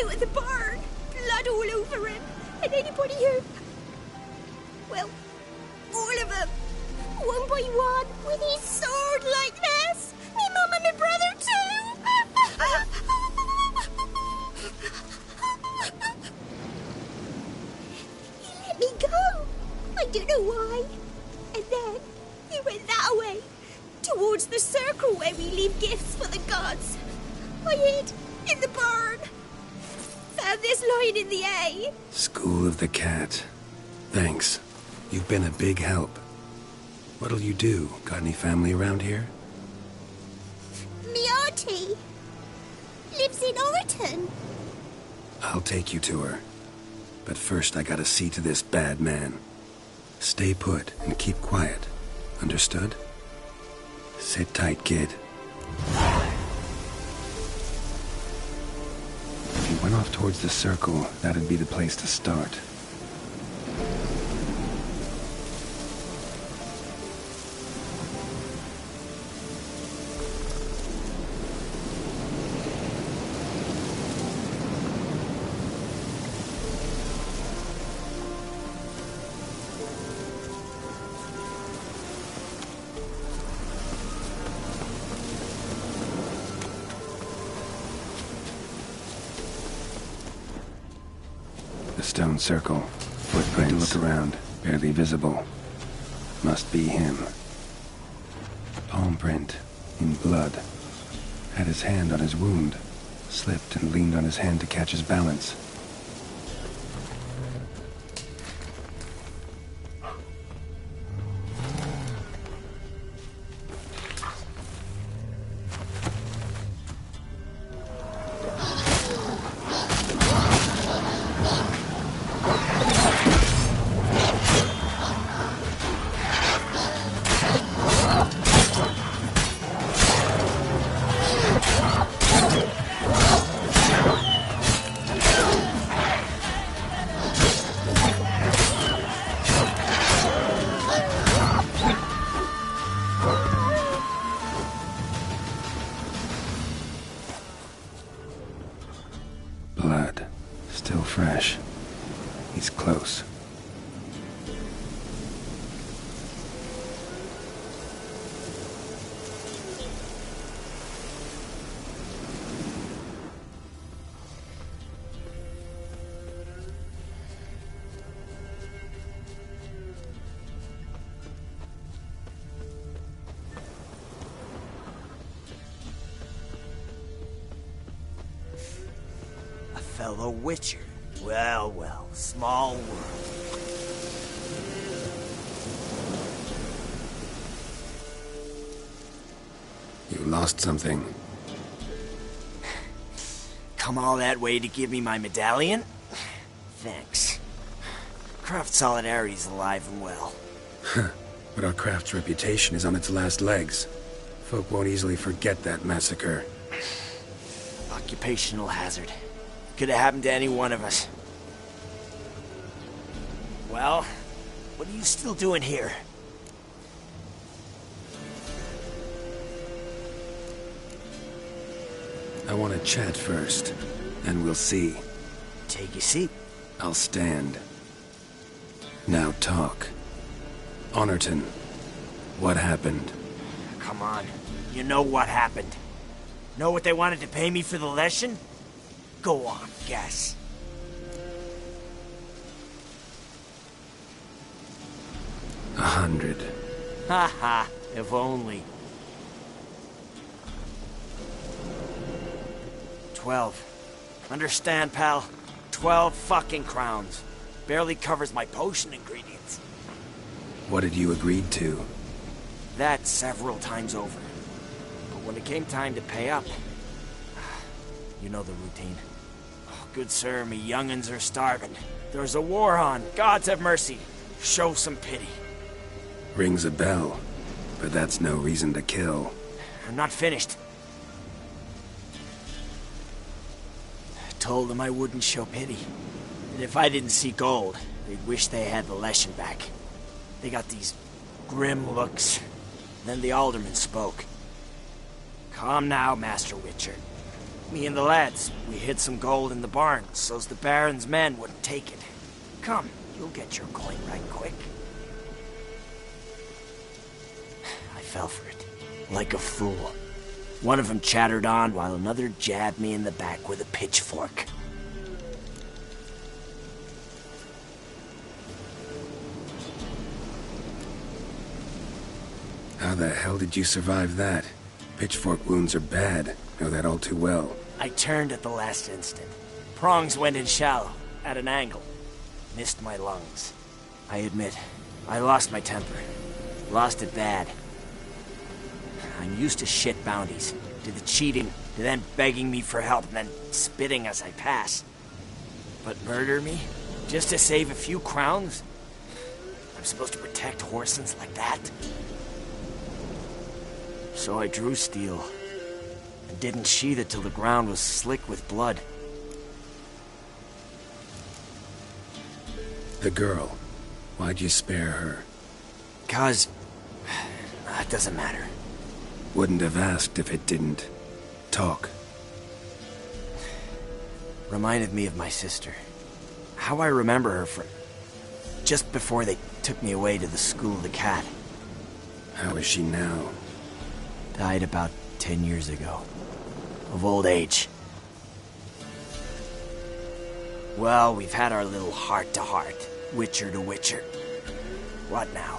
out of the barn, blood all over him. And anybody who... well, all of them, one by one, with his sword like this. Me mum and my brother too. He let me go. I don't know why. And then he went that way, towards the circle where we leave gifts for the gods. I hid in the barn. Found this lying in the hay. School of the Cat. Thanks. You've been a big help. What'll you do? Got any family around here? Me auntie lives in Orton. I'll take you to her. But first I gotta see to this bad man. Stay put and keep quiet. Understood? Sit tight, kid. If you went off towards the circle, that'd be the place to start. The stone circle. Footprints. Look around. Barely visible. Must be him. Palm print. In blood. Had his hand on his wound. Slipped and leaned on his hand to catch his balance. Blood. Still fresh. He's close. Fellow Witcher. Well, well, small world. You lost something. Come all that way to give me my medallion? Thanks. Craft Solidarity's alive and well. But our craft's reputation is on its last legs. Folk won't easily forget that massacre. Occupational hazard. Could have happened to any one of us. Well, what are you still doing here? I want to chat first, then we'll see. Take your seat. I'll stand. Now talk. Honorton, what happened? Come on. You know what happened. Know what they wanted to pay me for the lesson? Go on, guess. $100. Ha ha, if only. 12. Understand, pal? 12 fucking crowns. Barely covers my potion ingredients. What had you agreed to? That several times over. But when it came time to pay up, you know the routine. Oh, good sir, me young'uns are starving. There's a war on. Gods have mercy. Show some pity. Rings a bell, but that's no reason to kill. I'm not finished. I told them I wouldn't show pity. That if I didn't see gold, they'd wish they had the lesson back. They got these grim looks. Then the alderman spoke. Calm now, Master Witcher. Me and the lads, we hid some gold in the barn, so's the Baron's men wouldn't take it. Come, you'll get your coin right quick. I fell for it, like a fool. One of them chattered on while another jabbed me in the back with a pitchfork. How the hell did you survive that? Pitchfork wounds are bad. Know that all too well. I turned at the last instant. Prongs went in shallow, at an angle. Missed my lungs. I admit, I lost my temper. Lost it bad. I'm used to shit bounties, to the cheating, to then begging me for help, and then spitting as I pass. But murder me? Just to save a few crowns? I'm supposed to protect Horsens like that? So I drew steel, and didn't sheathe it till the ground was slick with blood. The girl. Why'd you spare her? 'Cause... it doesn't matter. Wouldn't have asked if it didn't talk. Reminded me of my sister. How I remember her from... just before they took me away to the School of the Cat. How is she now? Died about 10 years ago. Of old age. Well, we've had our little heart-to-heart. Witcher to Witcher. What now?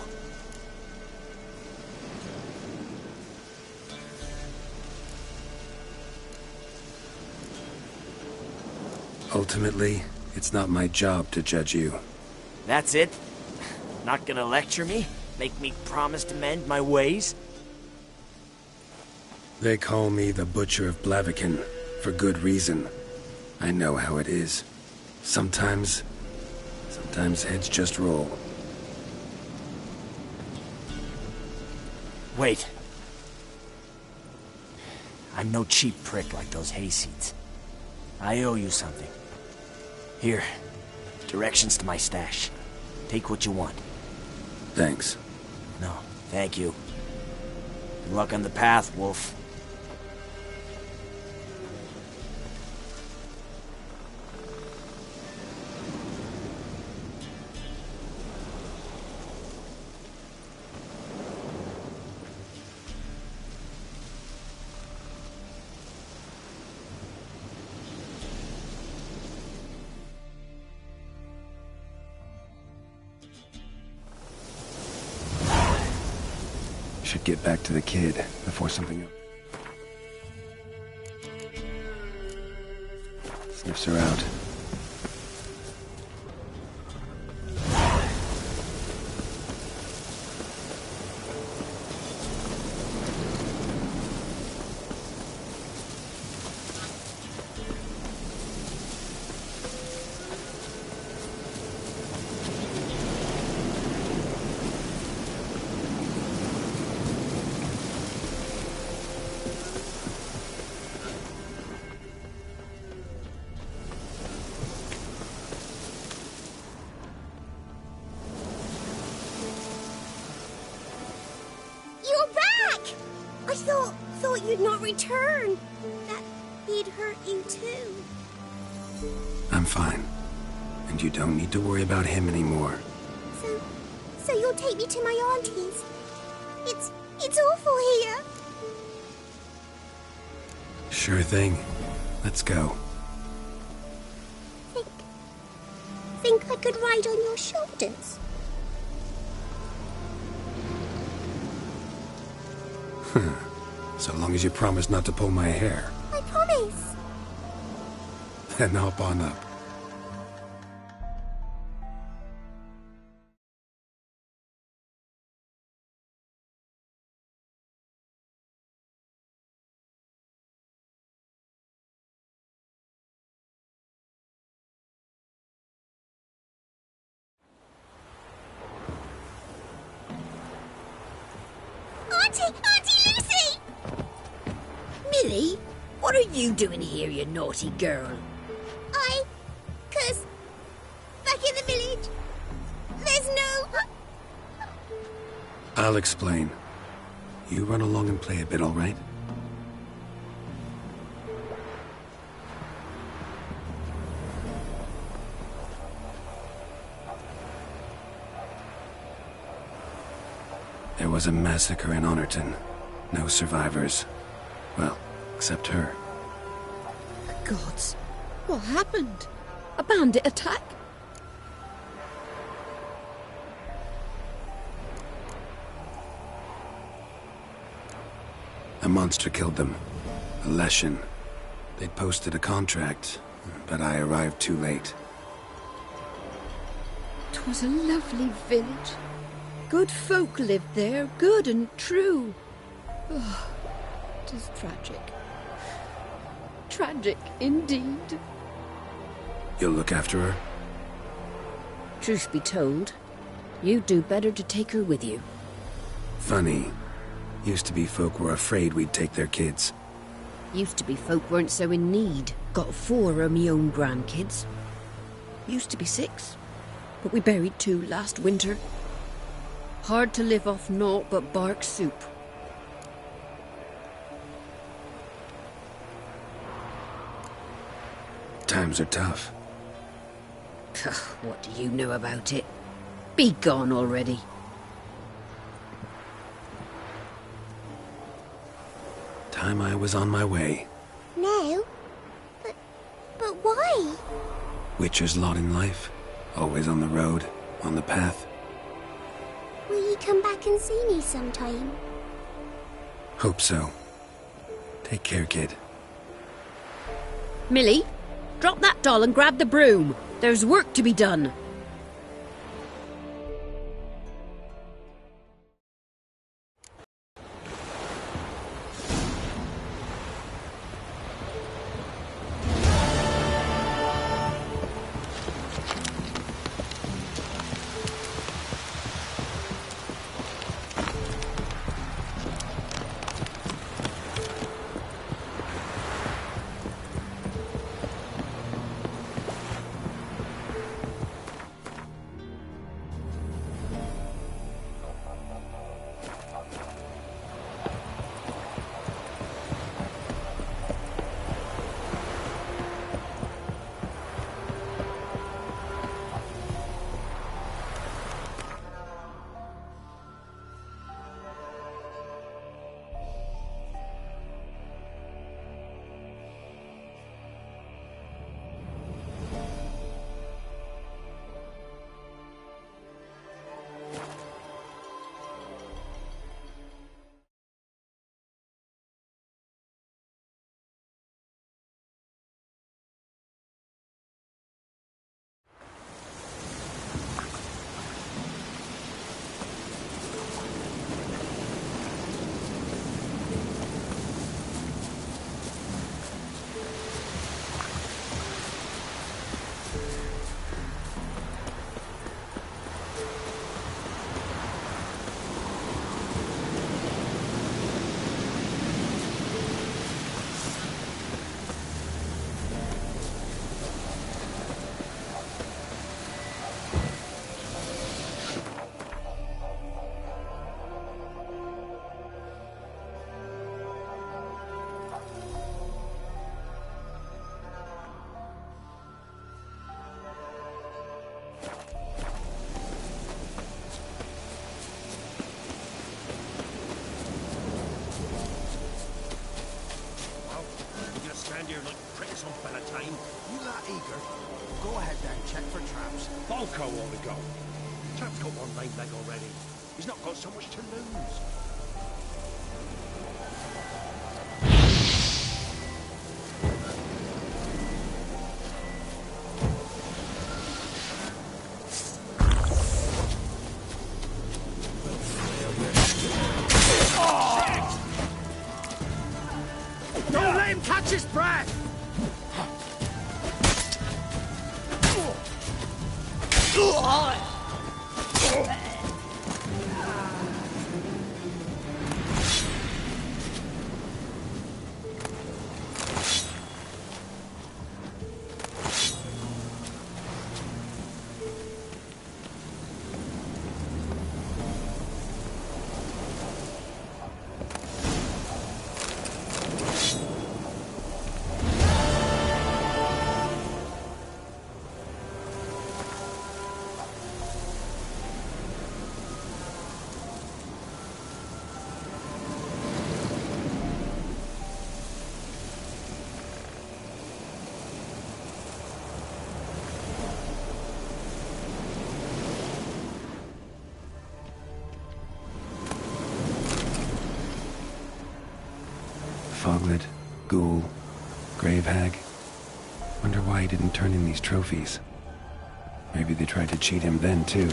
Ultimately, it's not my job to judge you. That's it? Not gonna lecture me? Make me promise to mend my ways? They call me the Butcher of Blaviken, for good reason. I know how it is. Sometimes heads just roll. Wait. I'm no cheap prick like those hayseeds. I owe you something. Here, directions to my stash. Take what you want. Thanks. No, thank you. Good luck on the path, Wolf. Should get back to the kid before something else. Sniffs her out. Thought you'd not return. That he'd hurt you too. I'm fine. And you don't need to worry about him anymore. So you'll take me to my auntie's? It's awful here. Sure thing. Let's go. Think I could ride on your shoulders? So long as you promise not to pull my hair. I promise. Then hop on up. Auntie Lucy! Millie, what are you doing here, you naughty girl? 'Cause back in the village, there's no... I'll explain. You run along and play a bit, all right? There was a massacre in Honorton. No survivors. Well, except her. The gods. What happened? A bandit attack? A monster killed them. A Leshen. They'd posted a contract, but I arrived too late. 'Twas a lovely village. Good folk lived there, good and true. Oh, 'tis tragic. Tragic indeed. You'll look after her? Truth be told, you'd do better to take her with you. Funny. Used to be folk were afraid we'd take their kids. Used to be folk weren't so in need. Got 4 of me own grandkids. Used to be 6, but we buried 2 last winter. Hard to live off naught but bark soup. Times are tough. What do you know about it? Be gone already. Time I was on my way. No? But why? Witcher's lot in life. Always on the road, on the path. Will you come back and see me sometime? Hope so. Take care, kid. Millie, drop that doll and grab the broom. There's work to be done. Go ahead then, check for traps. Balco ought to go. Chap's got one lame leg already. He's not got so much to lose. Don't let him catch his breath! foglet, ghoul, grave hag. Wonder why he didn't turn in these trophies. Maybe they tried to cheat him then, too.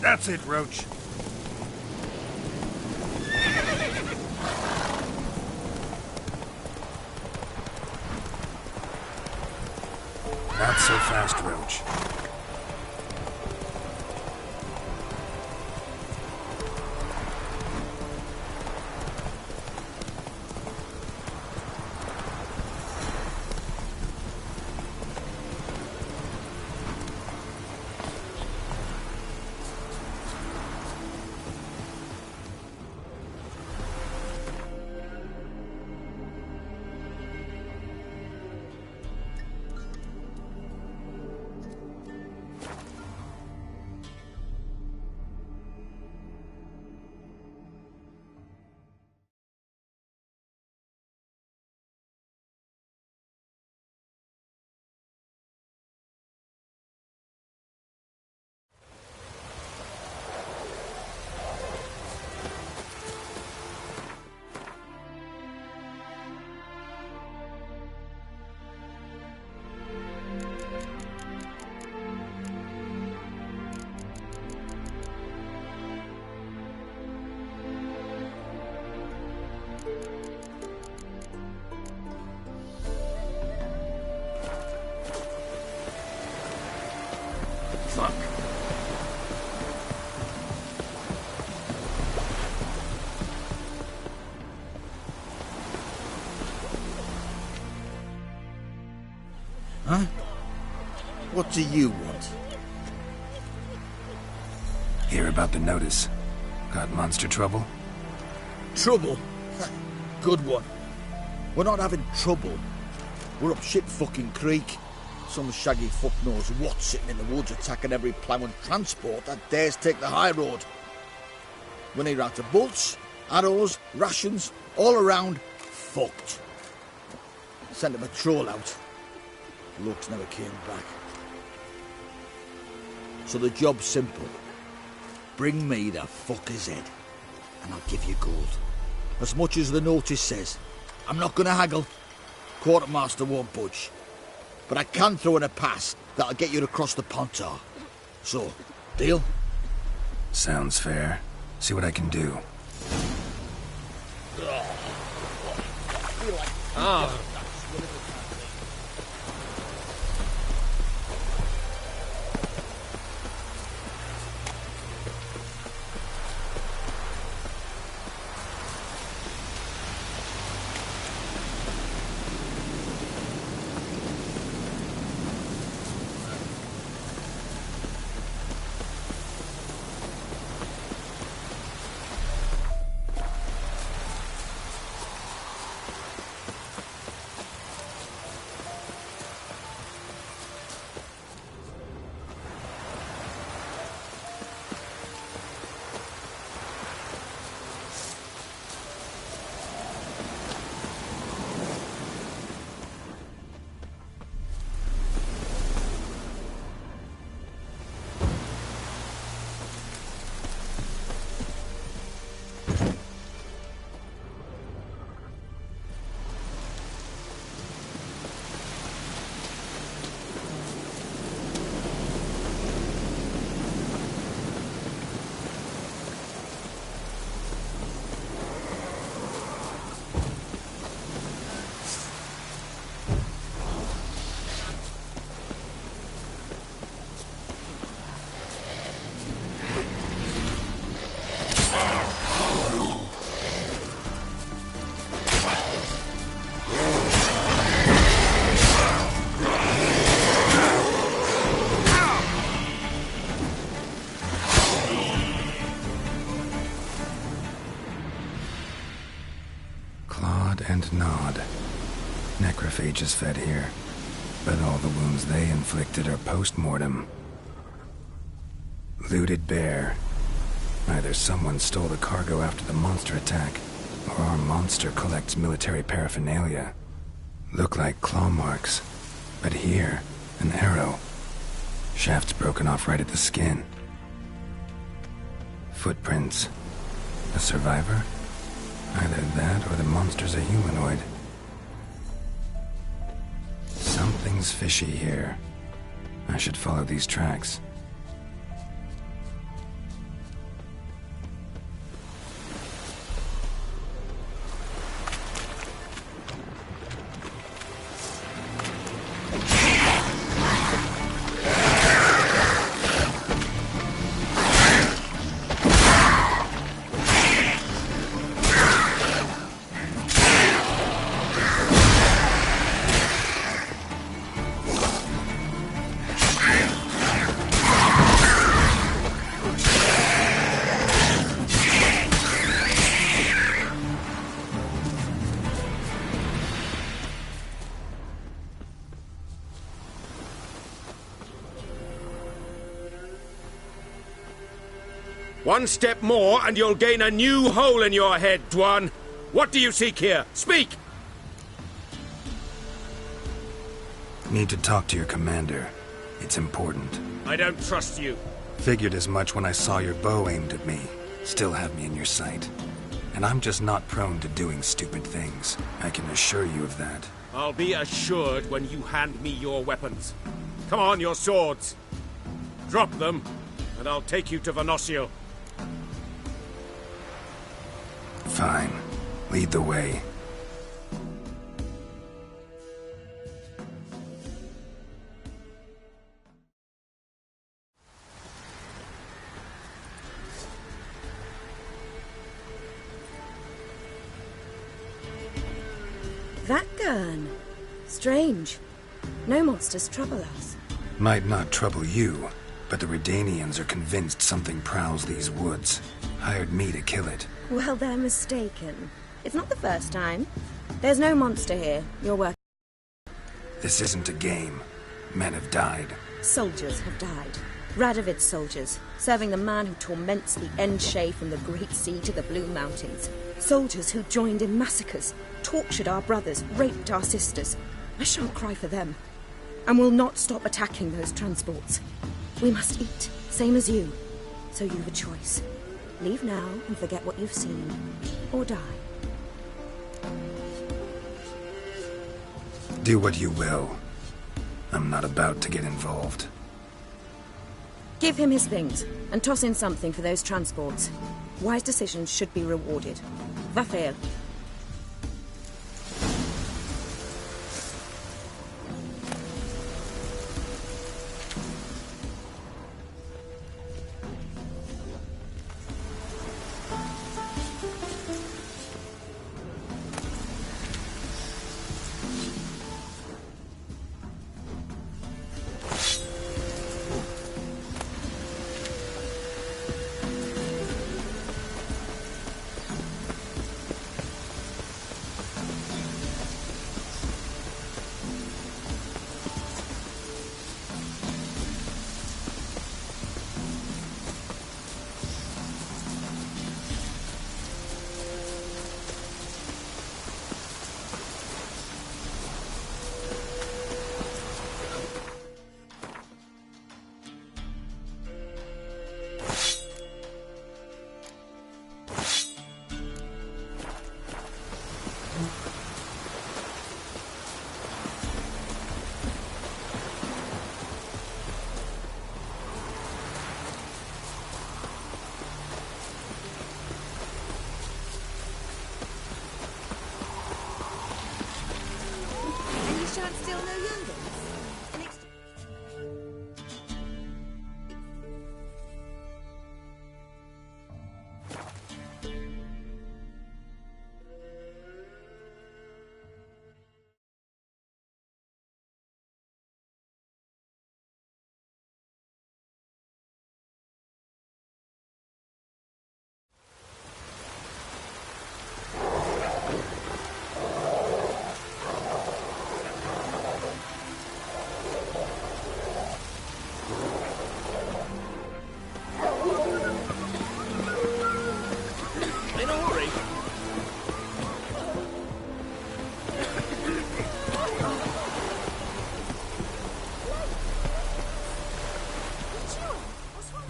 That's it, Roach. Not so fast, Roach. Fuck. Huh? What do you want? Hear about the notice. Got monster trouble? Trouble? Good one. We're not having trouble. We're up shit fucking creek. Some shaggy fuck knows what sitting in the woods attacking every plough and transport that dares take the high road. We're near out of bolts, arrows, rations, all around, fucked. Sent a patrol out. Looks never came back. So the job's simple. Bring me the fucker's head, and I'll give you gold. As much as the notice says. I'm not gonna haggle. Quartermaster won't budge. But I can throw in a pass that'll get you across the Pontar. So, deal? Sounds fair. See what I can do. Ah. and gnawed. Necrophages fed here, but all the wounds they inflicted are post-mortem. Looted bare. Either someone stole the cargo after the monster attack, or our monster collects military paraphernalia. Look like claw marks, but here, an arrow. Shaft's broken off right at the skin. Footprints. A survivor? Either that or the monster's a humanoid. Something's fishy here. I should follow these tracks. One step more and you'll gain a new hole in your head, Dwan. What do you seek here? Speak! Need to talk to your commander. It's important. I don't trust you. Figured as much when I saw your bow aimed at me. Still have me in your sight. And I'm just not prone to doing stupid things. I can assure you of that. I'll be assured when you hand me your weapons. Come on, your swords. Drop them, and I'll take you to Venosio. Fine. Lead the way. That gun. Strange. No monsters trouble us. Might not trouble you, but the Redanians are convinced something prowls these woods. Hired me to kill it. Well, they're mistaken. It's not the first time. There's no monster here. You're working. This isn't a game. Men have died. Soldiers have died. Radovid's soldiers, serving the man who torments the Endshay from the Great Sea to the Blue Mountains. Soldiers who joined in massacres, tortured our brothers, raped our sisters. I shan't cry for them. And will not stop attacking those transports. We must eat, same as you. So you've a choice. Leave now and forget what you've seen, or die. Do what you will. I'm not about to get involved. Give him his things, and toss in something for those transports. Wise decisions should be rewarded. Vafael.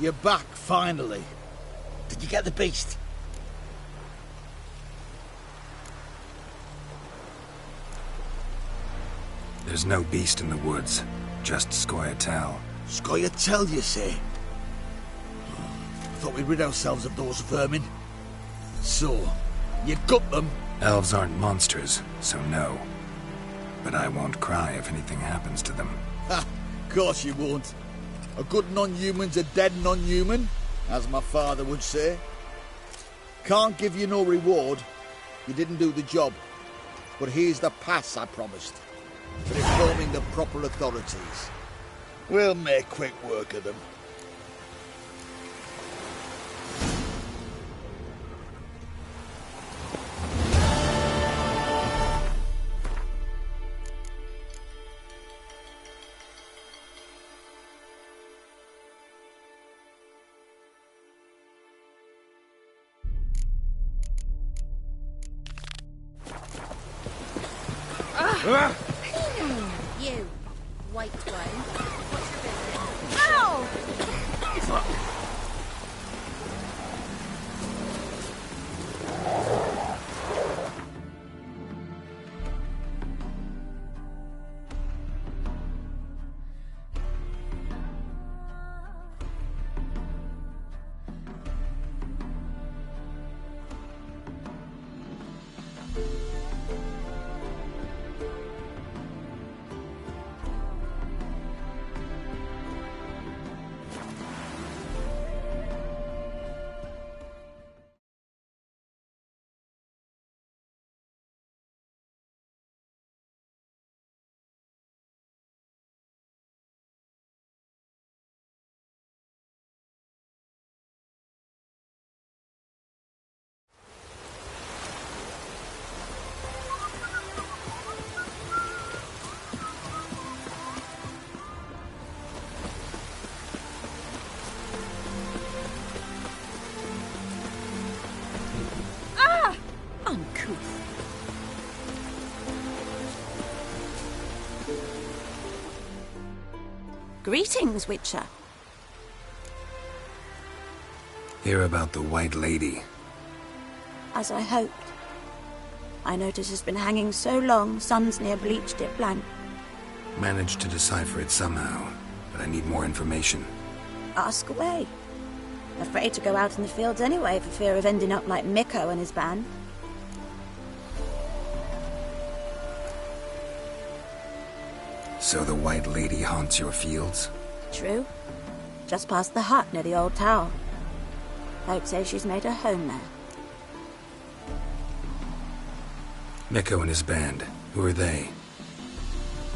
You're back, finally. Did you get the beast? There's no beast in the woods, just Scoia'tael. Scoia'tael, you say? Thought we'd rid ourselves of those vermin. So, you got them? Elves aren't monsters, so no. But I won't cry if anything happens to them. Ha! Course you won't. A good non-human's a dead non-human, as my father would say. Can't give you no reward. You didn't do the job. But here's the pass I promised, for informing the proper authorities. We'll make quick work of them. You, white one. What's your business? Ow! Uncouth. Greetings, Witcher. Hear about the White Lady. As I hoped. I notice it's been hanging so long, sun's near bleached it blank. Managed to decipher it somehow, but I need more information. Ask away. Afraid to go out in the fields anyway for fear of ending up like Mikko and his band. So the White Lady haunts your fields? True. Just past the hut near the old tower. Folk say she's made her home there. Mikko and his band. Who are they?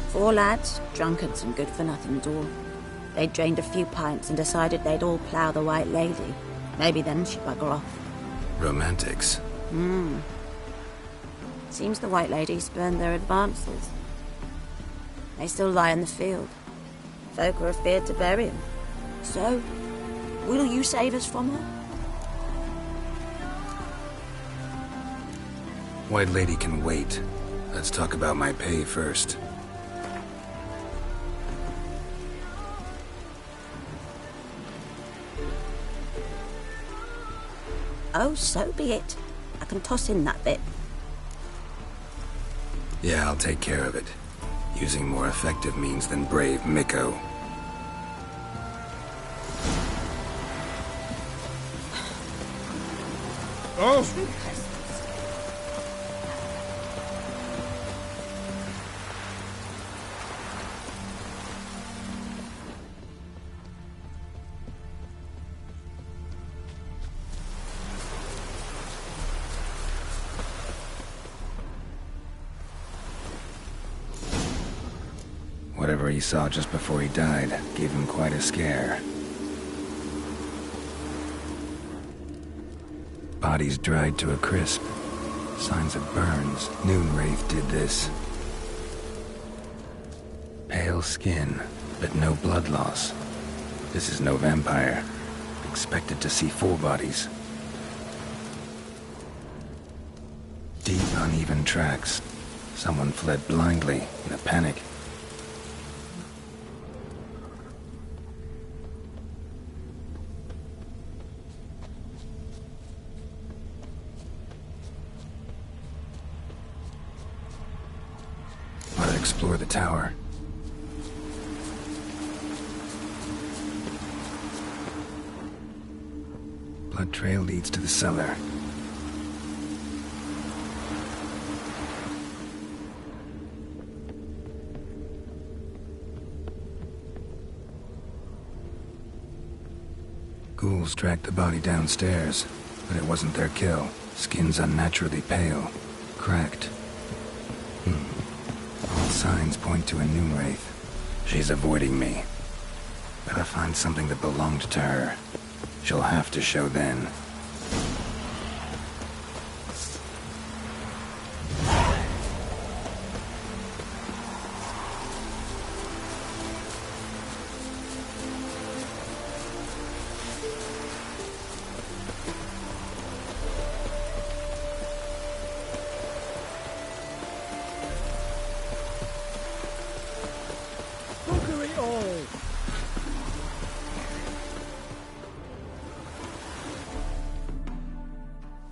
4 lads, drunkards and good-for-nothings all. They'd drained a few pints and decided they'd all plough the White Lady. Maybe then she'd bugger off. Romantics. Seems the White Lady spurned their advances. They still lie in the field. Folk are afeard to bury them. So, will you save us from her? White Lady can wait. Let's talk about my pay first. Oh, so be it. I can toss in that bit. Yeah, I'll take care of it. Using more effective means than brave Mikko. Oh! Whatever he saw just before he died gave him quite a scare. Bodies dried to a crisp. Signs of burns. Noonwraith did this. Pale skin, but no blood loss. This is no vampire. Expected to see 4 bodies. Deep, uneven tracks. Someone fled blindly in a panic. explore the tower. Blood trail leads to the cellar. Ghouls dragged the body downstairs, but it wasn't their kill. Skin's unnaturally pale, cracked. All signs point to a new wraith. She's avoiding me. Better find something that belonged to her. She'll have to show then.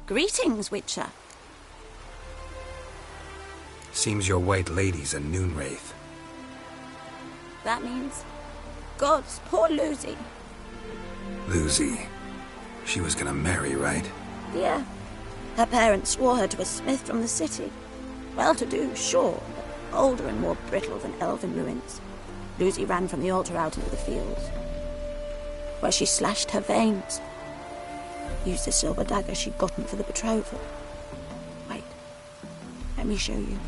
Greetings, Witcher. Seems your white lady's a noon wraith. That means... Gods, poor Lucy. Lucy. She was gonna marry, right? Yeah. Her parents swore her to a smith from the city. Well-to-do, sure, but older and more brittle than elven ruins. Lucy ran from the altar out into the fields, where she slashed her veins. Used the silver dagger she'd gotten for the betrothal. Wait, let me show you.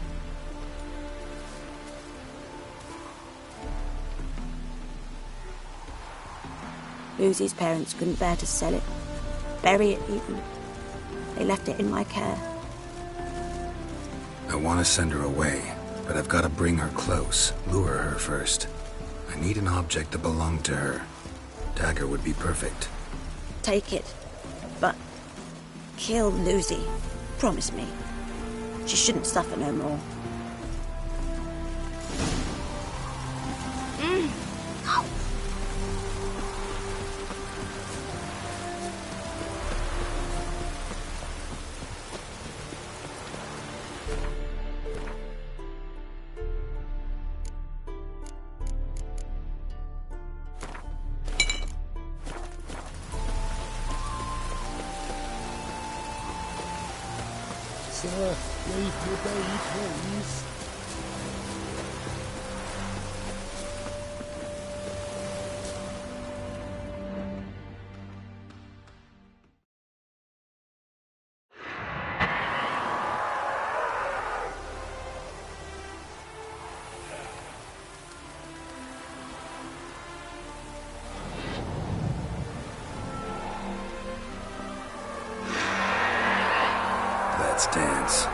Lucy's parents couldn't bear to sell it, bury it even. They left it in my care. I want to send her away, but I've got to bring her close, lure her first. I need an object that belonged to her. Dagger would be perfect. Take it. But kill Lucy. Promise me. She shouldn't suffer no more. Sir, leave me be, please. Let's dance.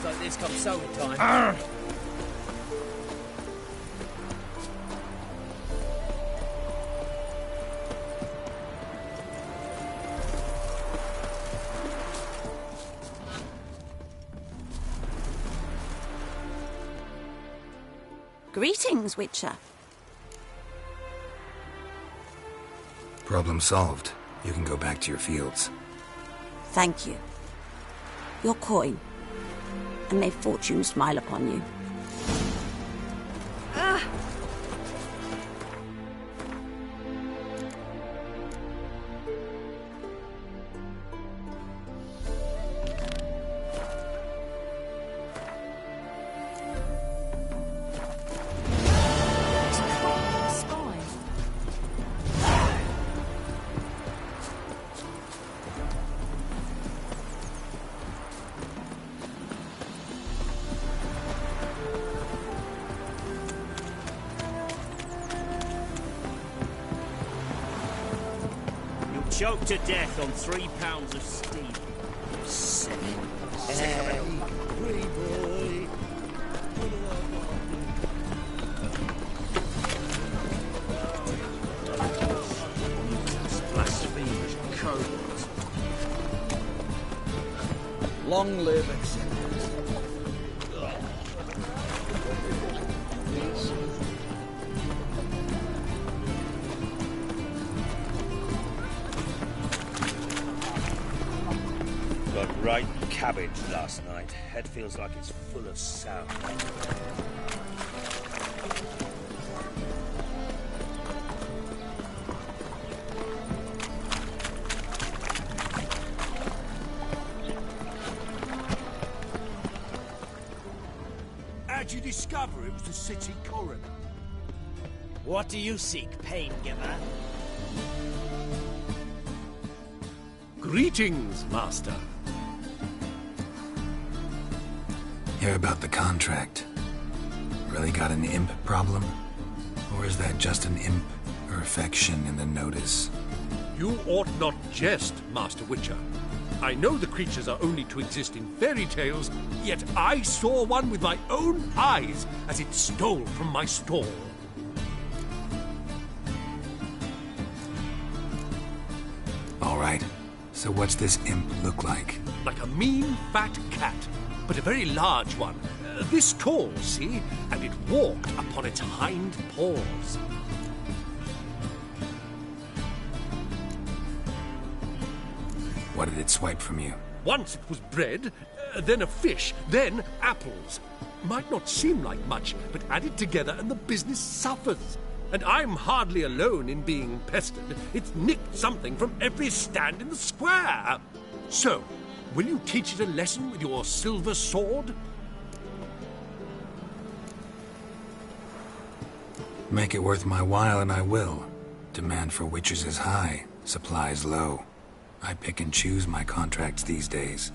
like this come sowing time. Greetings, Witcher. Problem solved. You can go back to your fields. Thank you. Your coin. And may fortune smile upon you. Choked to death on 3 pounds of steam. Hey, free boy. Blasphemous cowards. Long live acceptance. Right cabbage last night. Head feels like it's full of sound. How'd you discover it was the city coroner? What do you seek, pain giver? Greetings, Master. Hear about the contract. Really got an imp problem? Or is that just an imp or affection in the notice? You ought not jest, Master Witcher. I know the creatures are only to exist in fairy tales, yet I saw one with my own eyes as it stole from my stall. All right. So what's this imp look like? Like a mean, fat cat, but a very large one. This tall, see? And it walked upon its hind paws. What did it swipe from you? Once it was bread, then a fish, then apples. Might not seem like much, but added together and the business suffers. And I'm hardly alone in being pestered. It's nicked something from every stand in the square. So, will you teach it a lesson with your silver sword? Make it worth my while and I will. Demand for witches is high, supplies low. I pick and choose my contracts these days.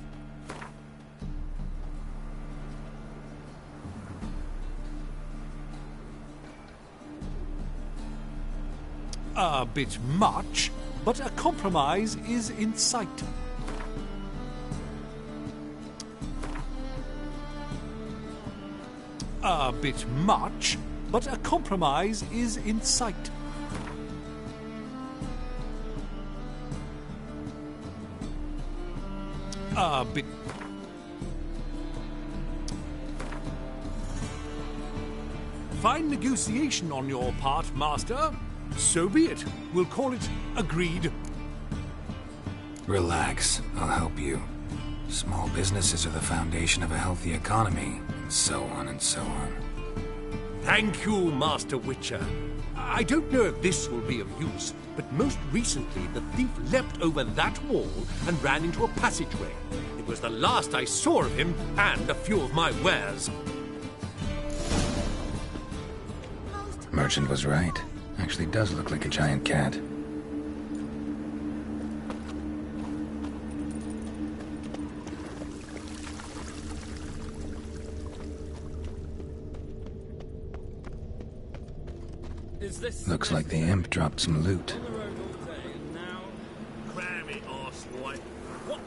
A bit much, but a compromise is in sight. A bit much, but a compromise is in sight. A bit... Fine negotiation on your part, Master. So be it. We'll call it agreed. Relax. I'll help you. Small businesses are the foundation of a healthy economy, and so on and so on. Thank you, Master Witcher. I don't know if this will be of use, but most recently the thief leapt over that wall and ran into a passageway. It was the last I saw of him and a few of my wares. Merchant was right. Actually does look like a giant cat. Looks like the imp dropped some loot. Crammy arsewite.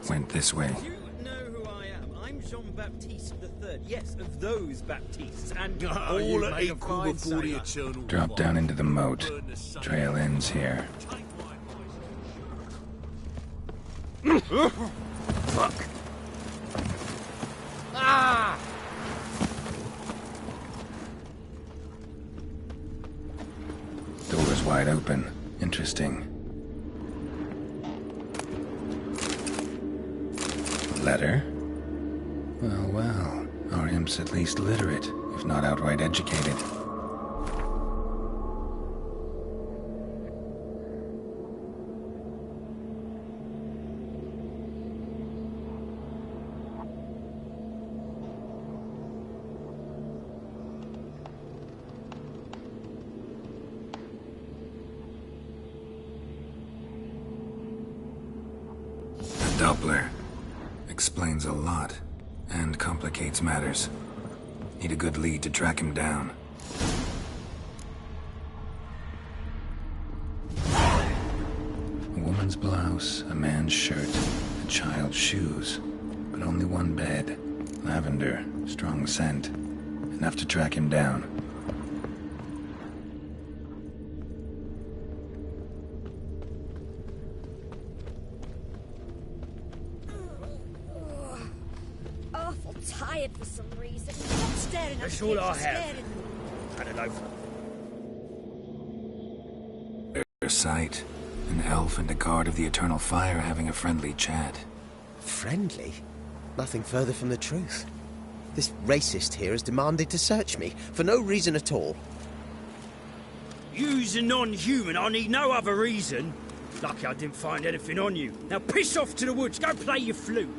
Went this way. You know who I am. I'm Jean-Baptiste III. Yes, of those Baptistes. And all are equal before the eternal Drop down into the moat. Trail ends here. Fuck. Ah! Door's wide open. Interesting. Letter? Well, well. Our imp's at least literate, if not outright educated. Doppler. Explains a lot, and complicates matters. Need a good lead to track him down. A woman's blouse, a man's shirt, a child's shoes. But only one bed. Lavender, strong scent. Enough to track him down. Tired for some reason. Stop staring at That's me. all I You're have. scaring me. Had a loaf. Their sight. An elf and a guard of the Eternal Fire having a friendly chat. Friendly? Nothing further from the truth. This racist here has demanded to search me, for no reason at all. You's a non-human, I need no other reason. Lucky I didn't find anything on you. Now piss off to the woods, go play your flute.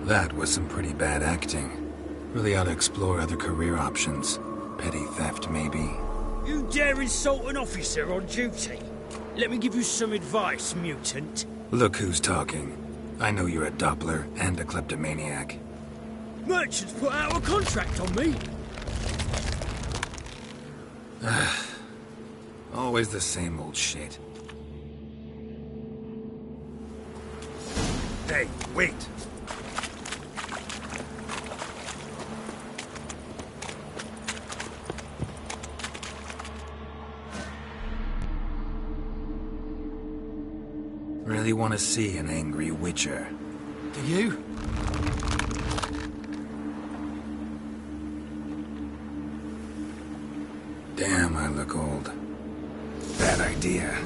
That was some pretty bad acting. Really ought to explore other career options. Petty theft, maybe. You dare insult an officer on duty? Let me give you some advice, mutant. Look who's talking. I know you're a Doppler and a kleptomaniac. Merchants put out a contract on me. Always the same old shit. Hey, wait! Really want to see an angry witcher. Do you? Damn, I look old. Bad idea.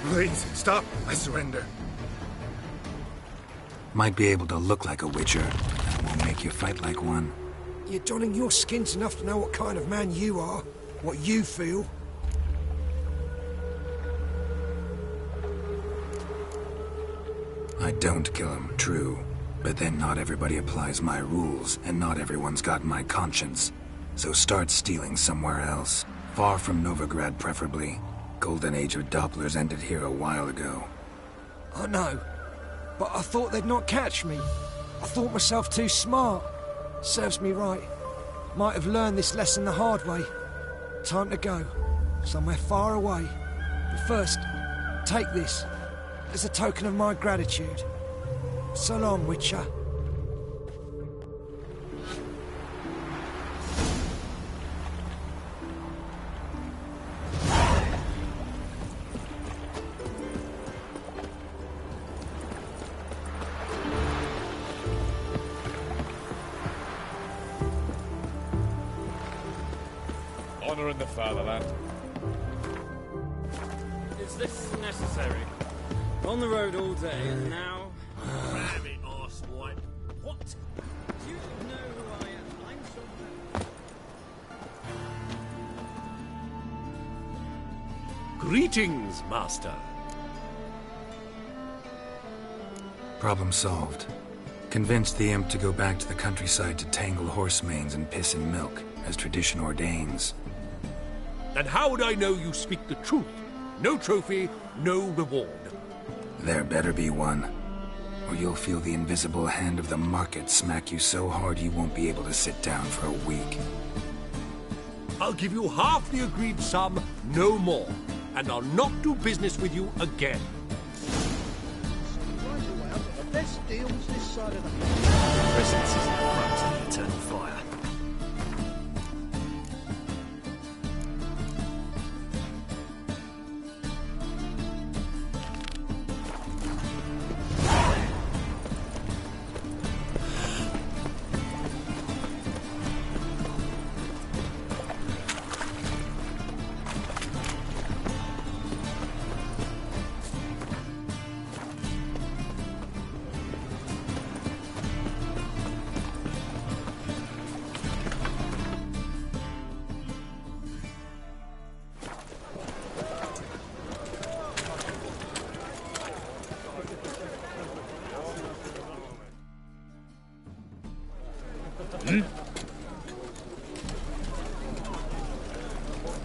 Please, stop. I surrender. Might be able to look like a witcher, and won't make you fight like one. You're donning your skins enough to know what kind of man you are, what you feel. I don't kill him, true. But then not everybody applies my rules, and not everyone's got my conscience. So start stealing somewhere else. Far from Novigrad, preferably. Golden age of Dopplers ended here a while ago. I know, but I thought they'd not catch me. I thought myself too smart. Serves me right. Might have learned this lesson the hard way. Time to go. Somewhere far away. But first, take this. As a token of my gratitude. So long, Witcher. Honor in the fatherland. Is this necessary? On the road all day, and now... Damn it, arsewhite. What? Do you know who I am? I'm sure... Greetings, master. Problem solved. Convinced the imp to go back to the countryside to tangle horse manes and piss in milk, as tradition ordains. And how would I know you speak the truth? No trophy, no reward. There better be one, or you'll feel the invisible hand of the market smack you so hard you won't be able to sit down for a week. I'll give you half the agreed sum, no more. And I'll not do business with you again. The best deals this side of the... Presence is the front to the eternal fire.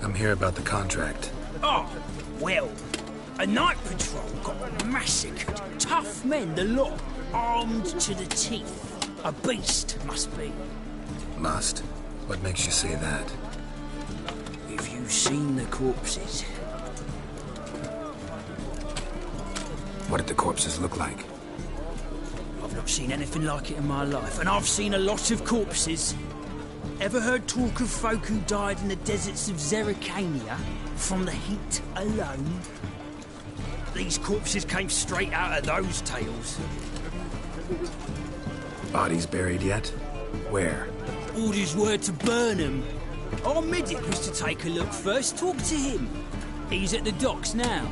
I'm here about the contract. Oh, well, a night patrol got massacred. Tough men, the lot, armed to the teeth. A beast, must be. Must? What makes you say that? If you've seen the corpses. What did the corpses look like? I've not seen anything like it in my life, and I've seen a lot of corpses. Ever heard talk of folk who died in the deserts of Zerrikania from the heat alone? These corpses came straight out of those tales. Bodies buried yet? Where? Orders were to burn them. Our medic was to take a look first, talk to him. He's at the docks now.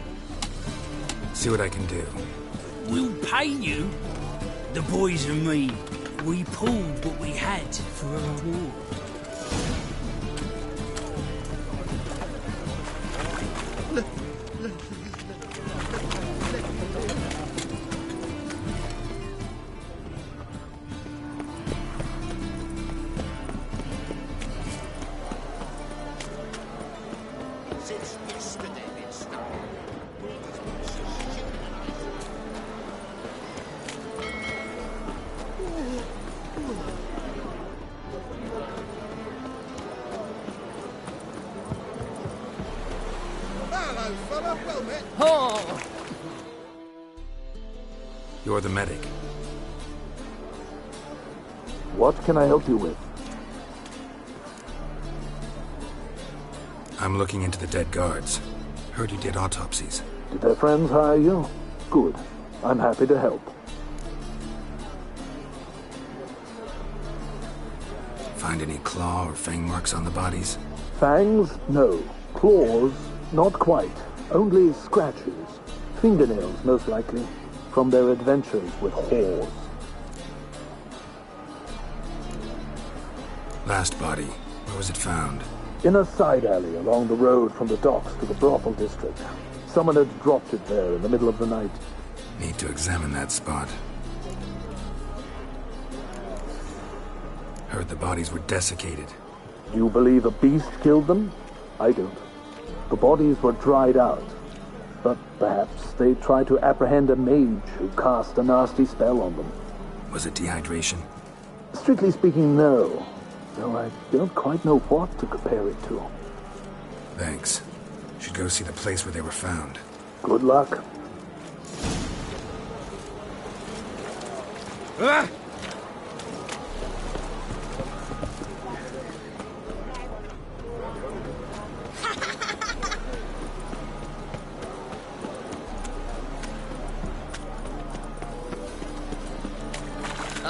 See what I can do. We'll pay you. The boys and me, we pulled what we had for a reward. You're the medic. What can I help you with? I'm looking into the dead guards. Heard you did autopsies. Did their friends hire you? Good. I'm happy to help. Find any claw or fang marks on the bodies? Fangs? No. Claws? Not quite. Only scratches. Fingernails, most likely. From their adventures with whores. Last body. Where was it found? In a side alley along the road from the docks to the brothel district. Someone had dropped it there in the middle of the night. Need to examine that spot. Heard the bodies were desiccated. Do you believe a beast killed them? I don't. The bodies were dried out. But perhaps they tried to apprehend a mage who cast a nasty spell on them. Was it dehydration? Strictly speaking, no. Though I don't quite know what to compare it to. Thanks. Should go see the place where they were found. Good luck. Ah!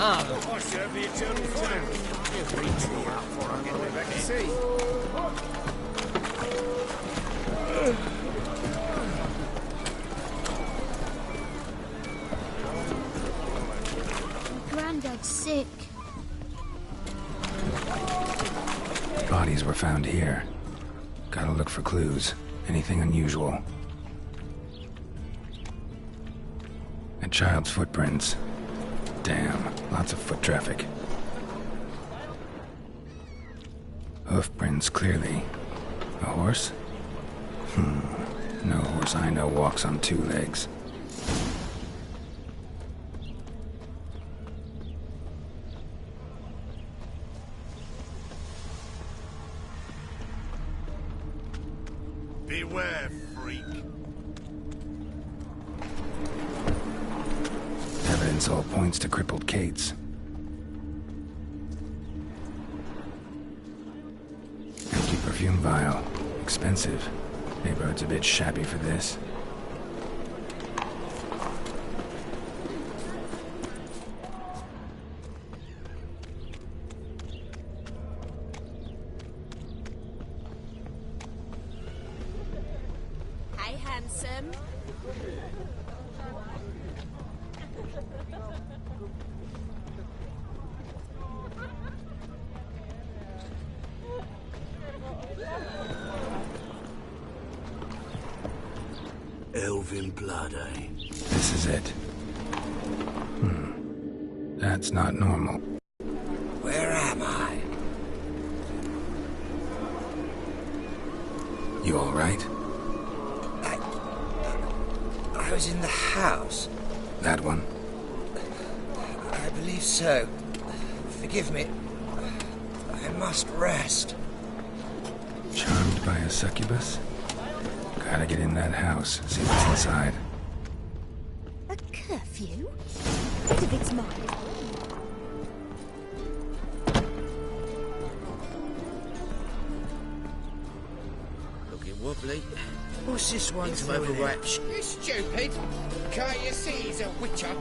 I should have the eternal town. Before I get back to sea. bodies were found here. Gotta look for clues. Anything unusual. A child's footprints. Damn, lots of foot traffic. Hoof prints, clearly. A horse? No horse I know walks on two legs. Beware, freak. Evidence all points to crippled Kate's. Empty perfume vial. Expensive. Neighborhood's a bit shabby for this. Hey, handsome. Elven blood, eh? This is it. That's not normal. Where am I? You all right? I was in the house. That one? I believe so. Forgive me. I must rest. Charmed by a succubus? Gotta get in that house, see what's inside. A curfew? Bit of it's mine. Looking wobbly. What's this one It's to overwrite? You stupid! Can't you see he's a witcher?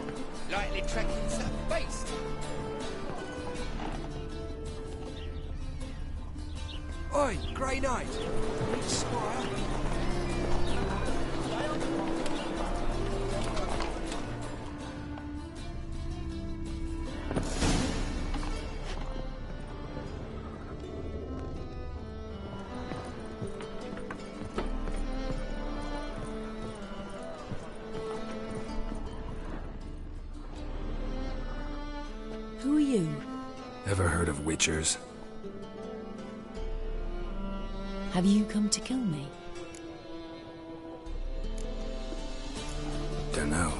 Likely tracking some beast. Oi, Grey Knight! Squire. Who are you? Ever heard of witchers? Have you come to kill me? Dunno.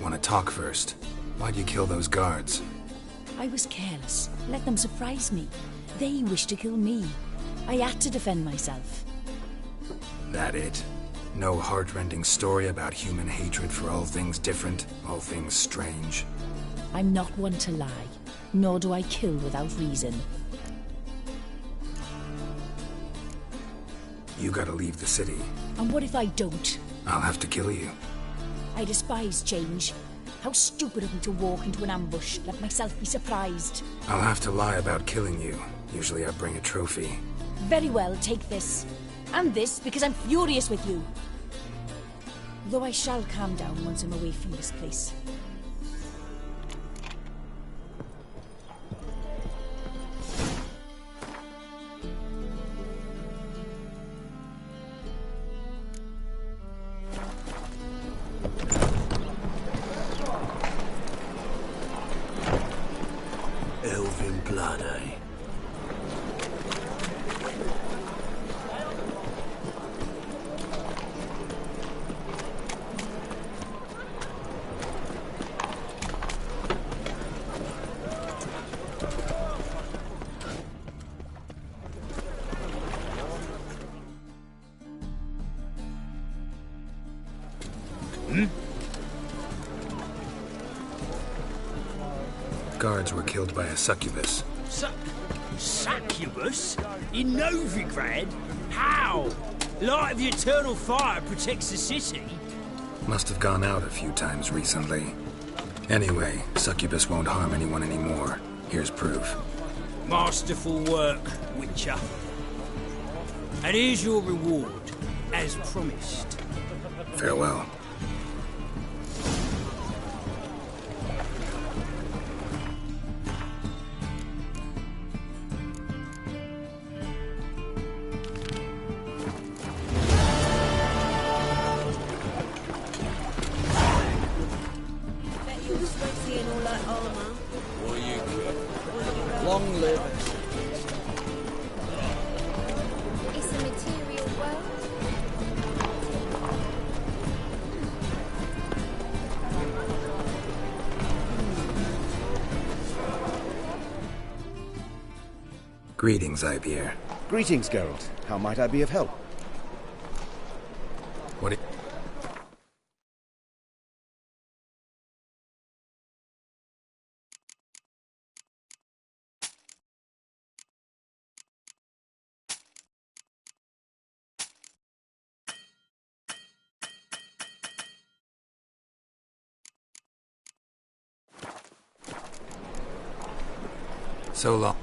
Wanna talk first? Why'd you kill those guards? I was careless. Let them surprise me. They wished to kill me. I had to defend myself. That it? No heart-rending story about human hatred for all things different, all things strange? I'm not one to lie, nor do I kill without reason. You gotta leave the city. And what if I don't? I'll have to kill you. I despise change. How stupid of me to walk into an ambush, let myself be surprised. I'll have to lie about killing you. Usually I bring a trophy. Very well, take this. And this, because I'm furious with you. Though I shall calm down once I'm away from this place. Elven blood, eh? Guards were killed by a succubus. Succubus? In Novigrad? How? Light of the eternal fire protects the city? Must have gone out a few times recently. Anyway, succubus won't harm anyone anymore. Here's proof. Masterful work, Witcher. And here's your reward, as promised. Farewell. Long live it. It's a material world. Greetings, Ibeer. Greetings, Geralt. How might I be of help? What it... So long.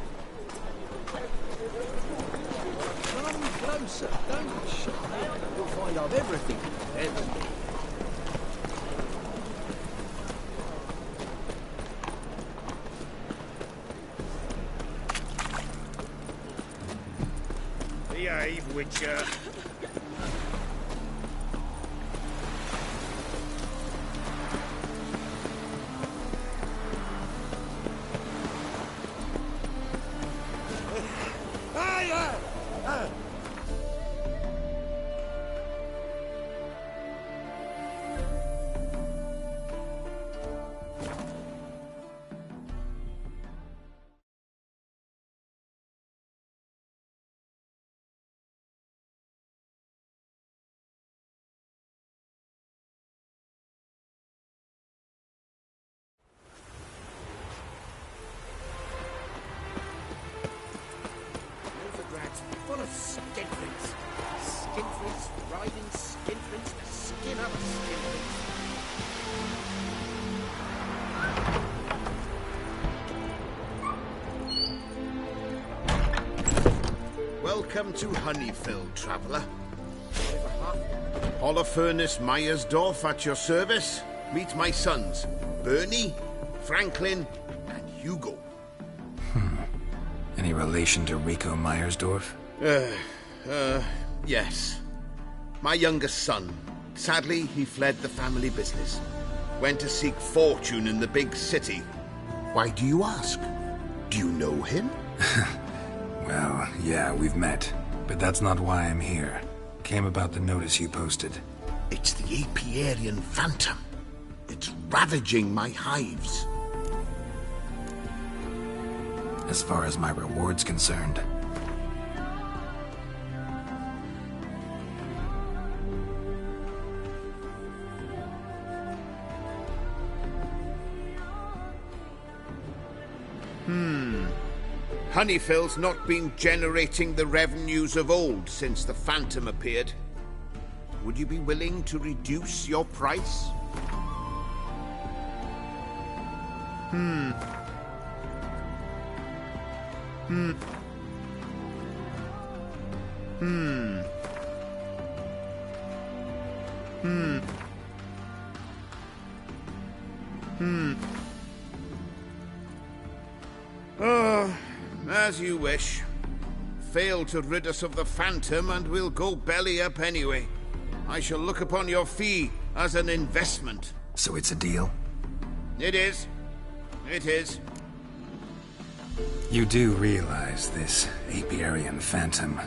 Come closer, don't shut up. You'll find I've everything ever need. Behave, Witcher. Full of skinflints. Skinflints riding skinflints to skin other skinflints. Welcome to Honeyfield, traveller. Holofernes Meyersdorf at your service. Meet my sons, Bernie, Franklin, and Hugo. Any relation to Rico Meyersdorf? Yes. My youngest son. Sadly, he fled the family business. Went to seek fortune in the big city. Why do you ask? Do you know him? Well, yeah, we've met. But that's not why I'm here. Came about the notice you posted. It's the Apiarian Phantom. It's ravaging my hives. As far as my reward's concerned. Honeyfield's not been generating the revenues of old since the Phantom appeared. Would you be willing to reduce your price? As you wish. Fail to rid us of the Phantom and we'll go belly up anyway. I shall look upon your fee as an investment. So it's a deal? It is. It is. You do realize this Apiarian Phantom?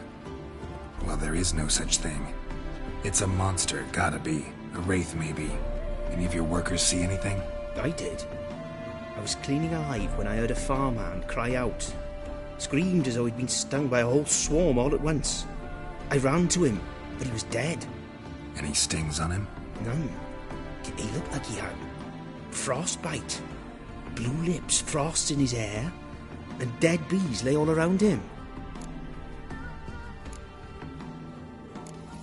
Well, there is no such thing. It's a monster, gotta be. A wraith, maybe. Any of your workers see anything? I did. I was cleaning a hive when I heard a farmhand cry out. Screamed as though he'd been stung by a whole swarm all at once. I ran to him, but he was dead. Any stings on him? None. He looked like he had frostbite. Blue lips, frost in his hair, and dead bees lay all around him.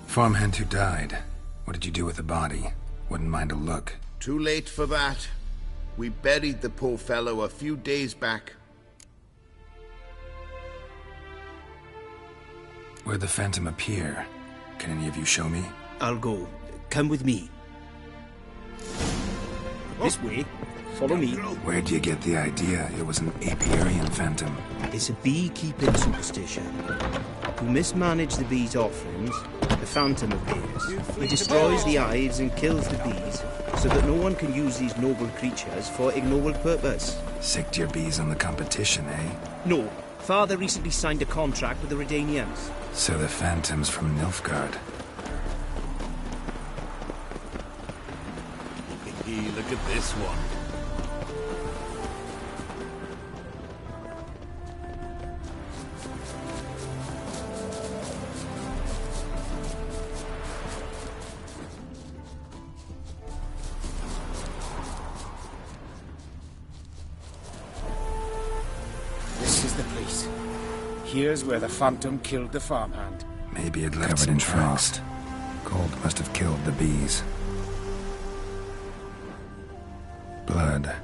Farmhand who died. What did you do with the body? Wouldn't mind a look. Too late for that. We buried the poor fellow a few days back. Where'd the Phantom appear? Can any of you show me? I'll go. Come with me. This way. Follow me. Where'd you get the idea it was an Apiarian Phantom? It's a beekeeping superstition. To mismanage the bees' offerings, the Phantom appears. He destroys the hives and kills the bees, so that no one can use these noble creatures for ignoble purpose. Sicked your bees on the competition, eh? No. Father recently signed a contract with the Redanians. So the phantoms from Nilfgaard. Look at this one. This is the place. Here's where the phantom killed the farmhand. Maybe it covered in frost. Cold must have killed the bees. Blood.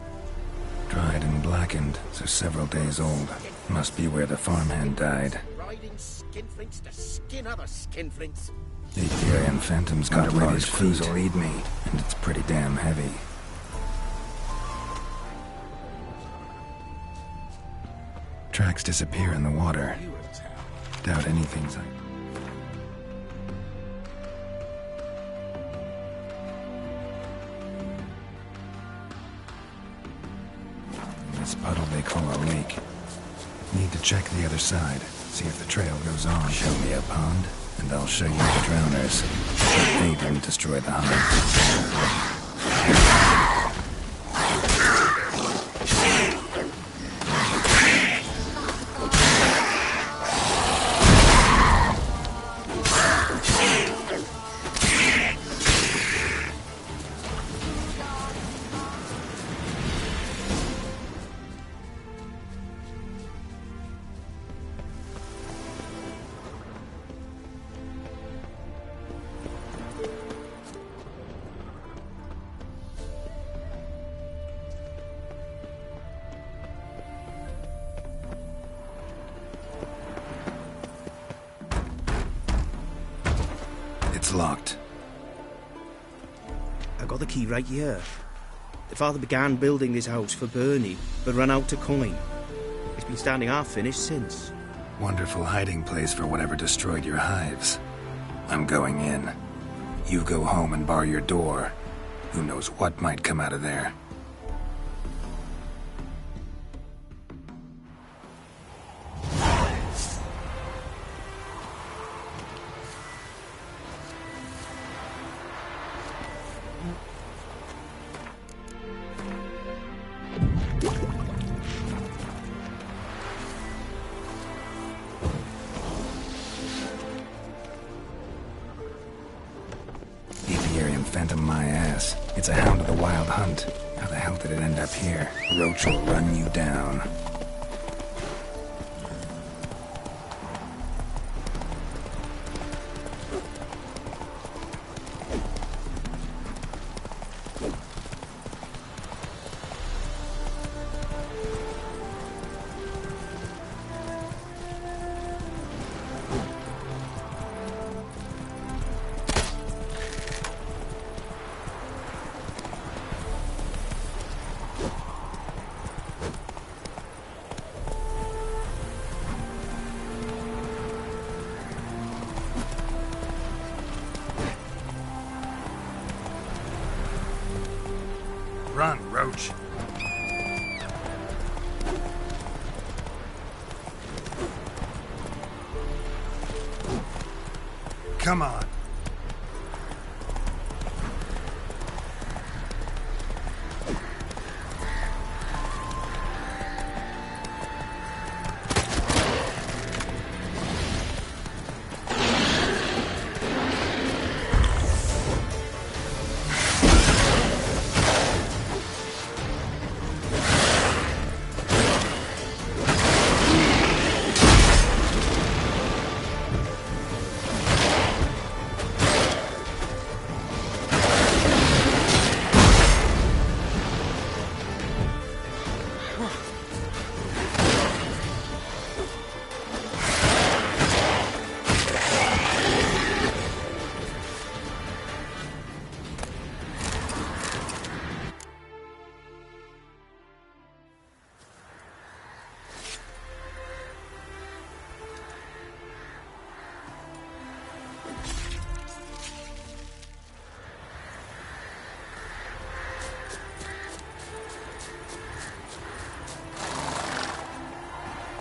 Dried and blackened, so several days old. Must be where the farmhand died. Riding skinflints to skin other skinflints. The Iberian phantom's got rid his feet will eat me, and it's pretty damn heavy. Tracks disappear in the water. Doubt anything's like... This puddle they call a lake. Need to check the other side, see if the trail goes on. Show me a pond, and I'll show you the drowners. They didn't destroy the hunt. It's locked. I got the key right here. The father began building this house for Bernie, but ran out of coin. It's been standing half finished since. Wonderful hiding place for whatever destroyed your hives. I'm going in. You go home and bar your door. Who knows what might come out of there. Phantom my ass. It's a hound of the wild hunt. How the hell did it end up here? Roach will run you down. Run, Roach. Come on.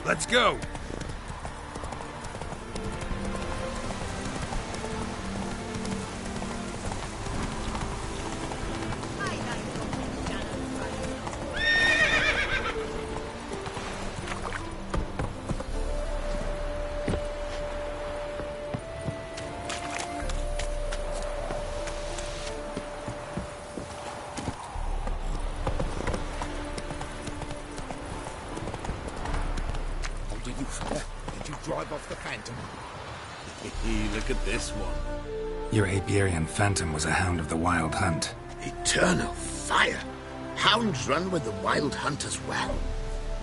Let's go! Drive off the Phantom. Look at this one. Your Apiarian Phantom was a hound of the Wild Hunt. Eternal fire! Hounds run with the Wild Hunt as well.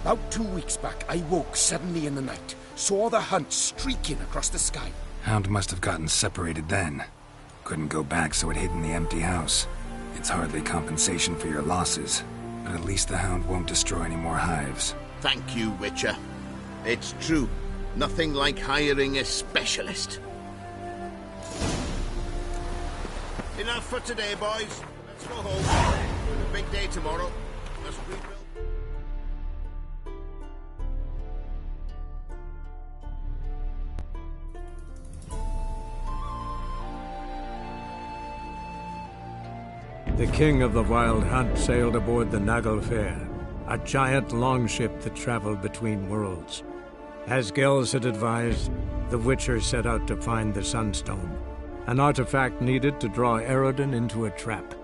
About 2 weeks back, I woke suddenly in the night, saw the hunt streaking across the sky. Hound must have gotten separated then. Couldn't go back, so it hid in the empty house. It's hardly compensation for your losses, but at least the hound won't destroy any more hives. Thank you, Witcher. It's true. Nothing like hiring a specialist. Enough for today, boys. Let's go home. A big day tomorrow. Must rebuild. The king of the Wild Hunt sailed aboard the Naglfare, a giant longship that traveled between worlds. As Gels had advised, the Witcher set out to find the Sunstone, an artifact needed to draw Eredin into a trap.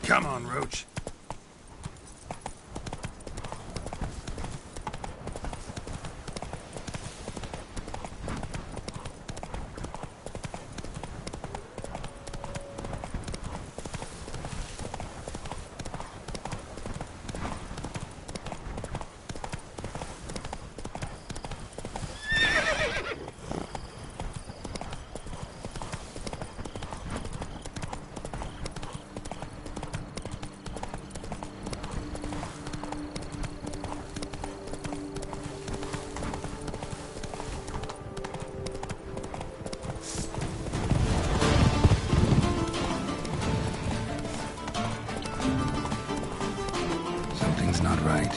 Come on, Roach. Not right.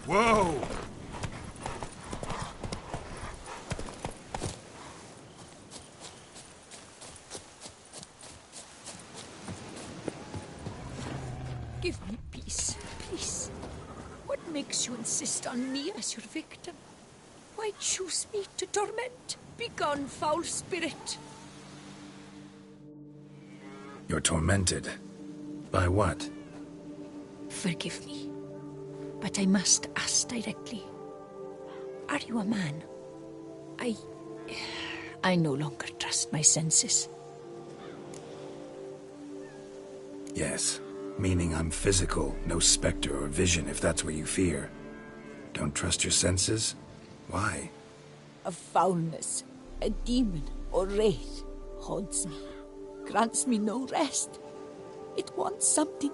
Whoa! Give me peace, please. What makes you insist on me as your victim? Why choose me to torment? Begone, foul spirit. You're tormented. By what? Forgive me, but I must ask directly. Are you a man? I no longer trust my senses. Yes, meaning I'm physical, no specter or vision if that's what you fear. Don't trust your senses? Why? A foulness, a demon or wraith haunts me, grants me no rest. It wants something.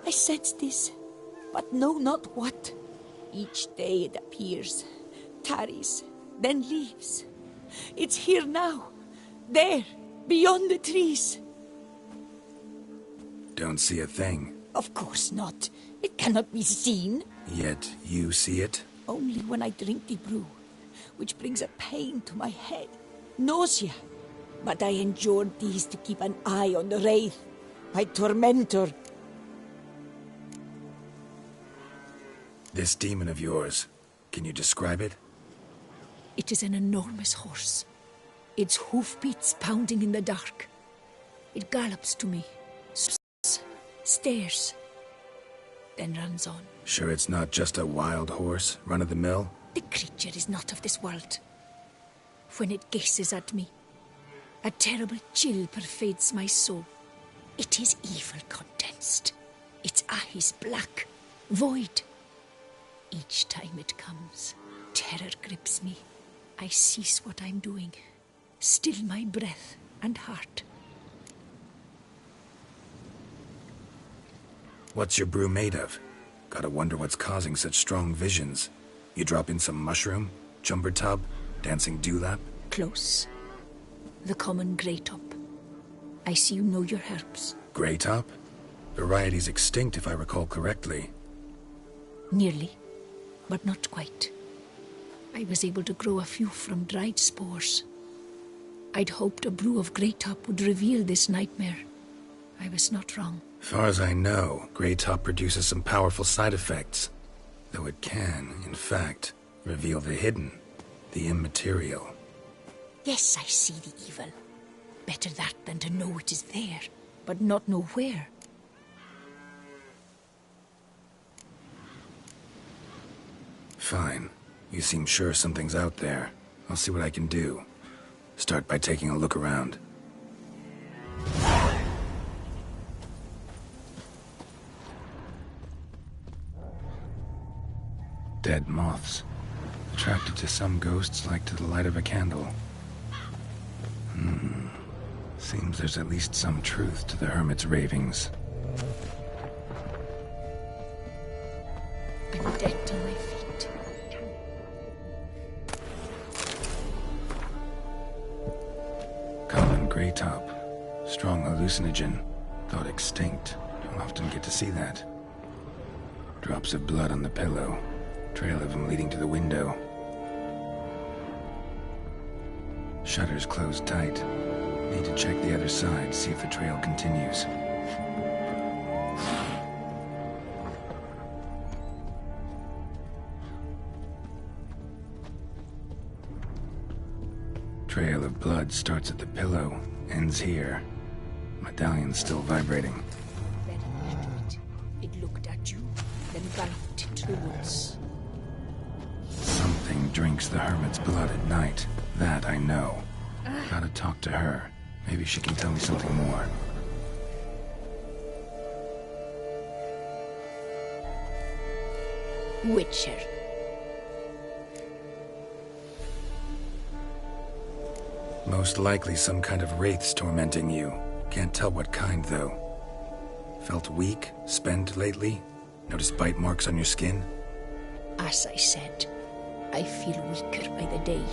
I sense this. but know not what. Each day it appears, tarries, then leaves. It's here now, there, beyond the trees. Don't see a thing. Of course not. It cannot be seen. Yet you see it? Only when I drink the brew, which brings a pain to my head, nausea. But I endured these to keep an eye on the wraith, my tormentor. This demon of yours, can you describe it? It is an enormous horse. Its hoofbeats pounding in the dark. It gallops to me, stares, then runs on. Sure it's not just a wild horse, run-of-the-mill? The creature is not of this world. When it gazes at me, a terrible chill pervades my soul. It is evil condensed. Its eyes black, void. Each time it comes, terror grips me. I cease what I'm doing, still my breath and heart. What's your brew made of? Gotta wonder what's causing such strong visions. You drop in some mushroom, jumper tub, dancing dewlap? Close. The common grey top. I see you know your herbs. Grey top? Variety's extinct if I recall correctly. Nearly, but not quite. I was able to grow a few from dried spores. I'd hoped a brew of grey top would reveal this nightmare. I was not wrong. Far as I know, grey top produces some powerful side effects. Though it can, in fact, reveal the hidden, the immaterial. Yes, I see the evil. Better that than to know it is there, but not know where. Fine. You seem sure something's out there. I'll see what I can do. Start by taking a look around. Dead moths. Attracted to some ghosts like to the light of a candle. Seems there's at least some truth to the hermit's ravings. I'm dead on my feet. Common grey top. Strong hallucinogen. Thought extinct. Don't often get to see that. Drops of blood on the pillow. Trail of him leading to the window. Shutters closed tight. Need to check the other side, see if the trail continues. Trail of blood starts at the pillow, ends here. Medallion's still vibrating. Very near to it. It looked at you, then galloped into the woods. Something drinks the hermit's blood at night. That I know. Gotta talk to her. Maybe she can tell me something more. Witcher. Most likely some kind of wraiths tormenting you. Can't tell what kind, though. Felt weak, spent lately? Notice bite marks on your skin? As I said, I feel weaker by the day.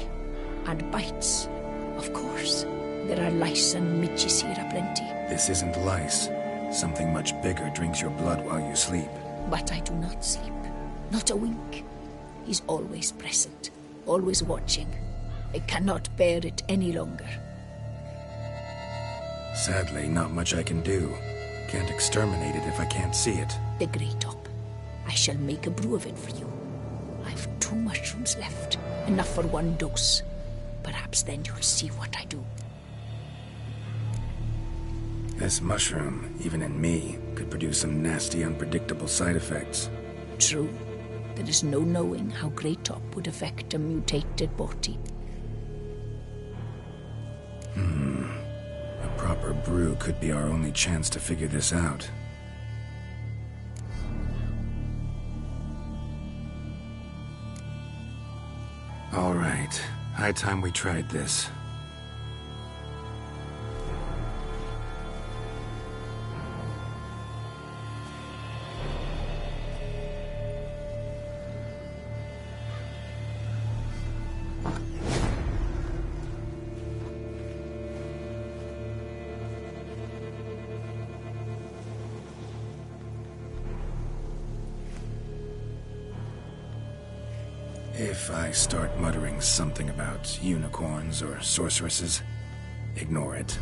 And bites, of course. There are lice and midges here aplenty. This isn't lice. Something much bigger drinks your blood while you sleep. But I do not sleep. Not a wink. He's always present, always watching. I cannot bear it any longer. Sadly, not much I can do. Can't exterminate it if I can't see it. The grey top. I shall make a brew of it for you. I've 2 mushrooms left. Enough for 1 dose. Perhaps then you'll see what I do. This mushroom, even in me, could produce some nasty, unpredictable side effects. True. There is no knowing how grey top would affect a mutated body. A proper brew could be our only chance to figure this out. All right. High time we tried this. If I start muttering something about unicorns or sorceresses, ignore it.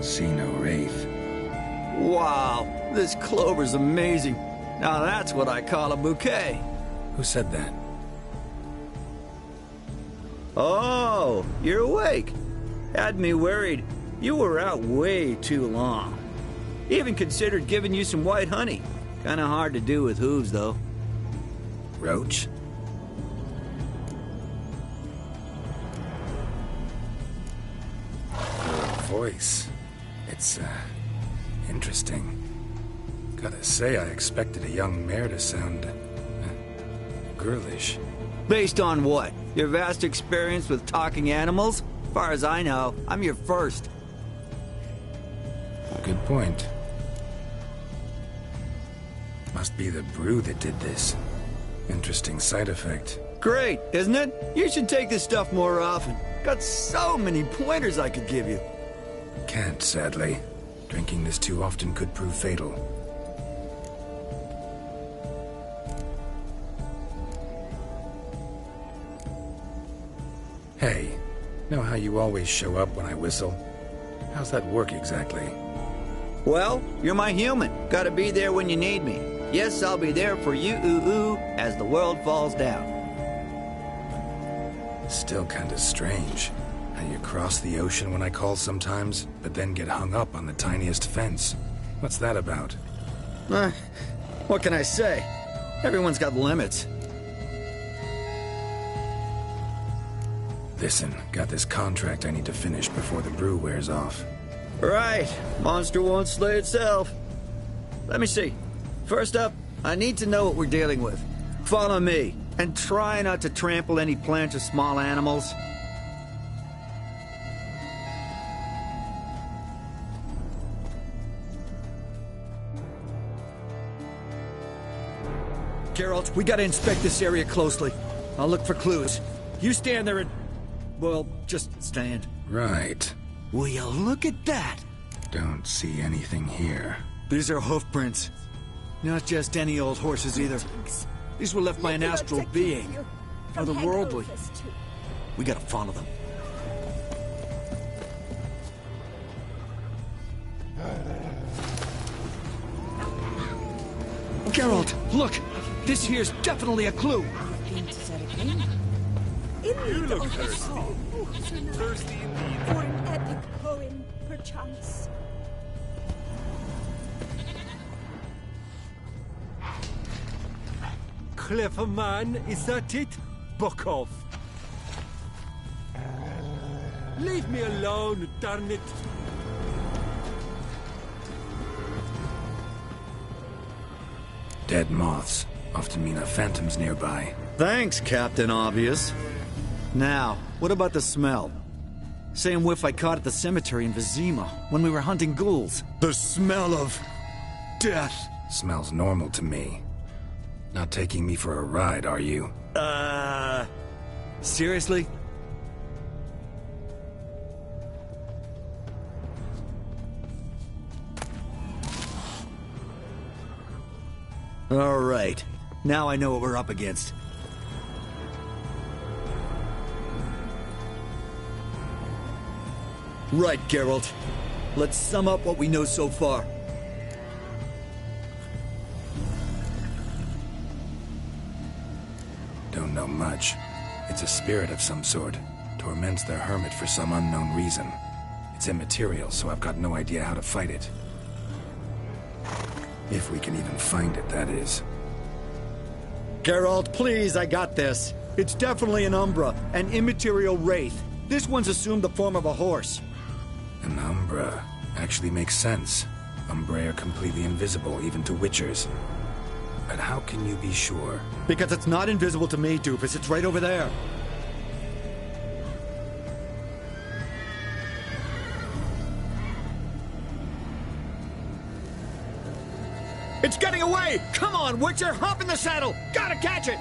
See no wraith. Wow, this clover's amazing. Now that's what I call a bouquet. Who said that? Oh, you're awake. Had me worried. You were out way too long. Even considered giving you some white honey. Kinda hard to do with hooves, though. Roach? Her voice. It's, interesting. Gotta say, I expected a young mare to sound, girlish. Based on what? Your vast experience with talking animals? As far as I know, I'm your first. Good point. Must be the brew that did this. Interesting side effect. Great, isn't it? You should take this stuff more often. Got so many pointers I could give you. Can't, sadly. Drinking this too often could prove fatal. Hey, know how you always show up when I whistle? How's that work exactly? Well, you're my human. Gotta be there when you need me. Yes, I'll be there for you, as the world falls down. Still kinda strange. How you cross the ocean when I call sometimes, but then get hung up on the tiniest fence. What's that about? What can I say? Everyone's got limits. Listen, got this contract I need to finish before the brew wears off. Right. Monster won't slay itself. Let me see. First up, I need to know what we're dealing with. Follow me, and try not to trample any plants or small animals. Geralt, we gotta inspect this area closely. I'll look for clues. You stand there and... well, just stand. Right. Will you look at that? Don't see anything here. These are hoof prints. Not just any old horses either. These were left by an astral being. Otherworldly. We gotta follow them. Geralt, look! This here's definitely a clue! You look thirsty. Thirsty indeed. For an epic poem, perchance. Clever man, is that it? Buck off. Leave me alone, darn it. Dead moths often mean a phantom's nearby. Thanks, Captain Obvious. Now, what about the smell? Same whiff I caught at the cemetery in Vizima when we were hunting ghouls. The smell of... death. Smells normal to me. Not taking me for a ride, are you? Seriously? All right. Now I know what we're up against. Right, Geralt. Let's sum up what we know so far. don't know much. It's a spirit of some sort. Torments the hermit for some unknown reason. It's immaterial, so I've got no idea how to fight it. If we can even find it, that is. Geralt, please, I got this. It's definitely an Umbra, an immaterial wraith. This one's assumed the form of a horse. An Umbra actually makes sense. Umbrae are completely invisible, even to Witchers. But how can you be sure? Because it's not invisible to me, Doofus. It's right over there. It's getting away! Come on, Witcher! Hop in the saddle! Gotta catch it!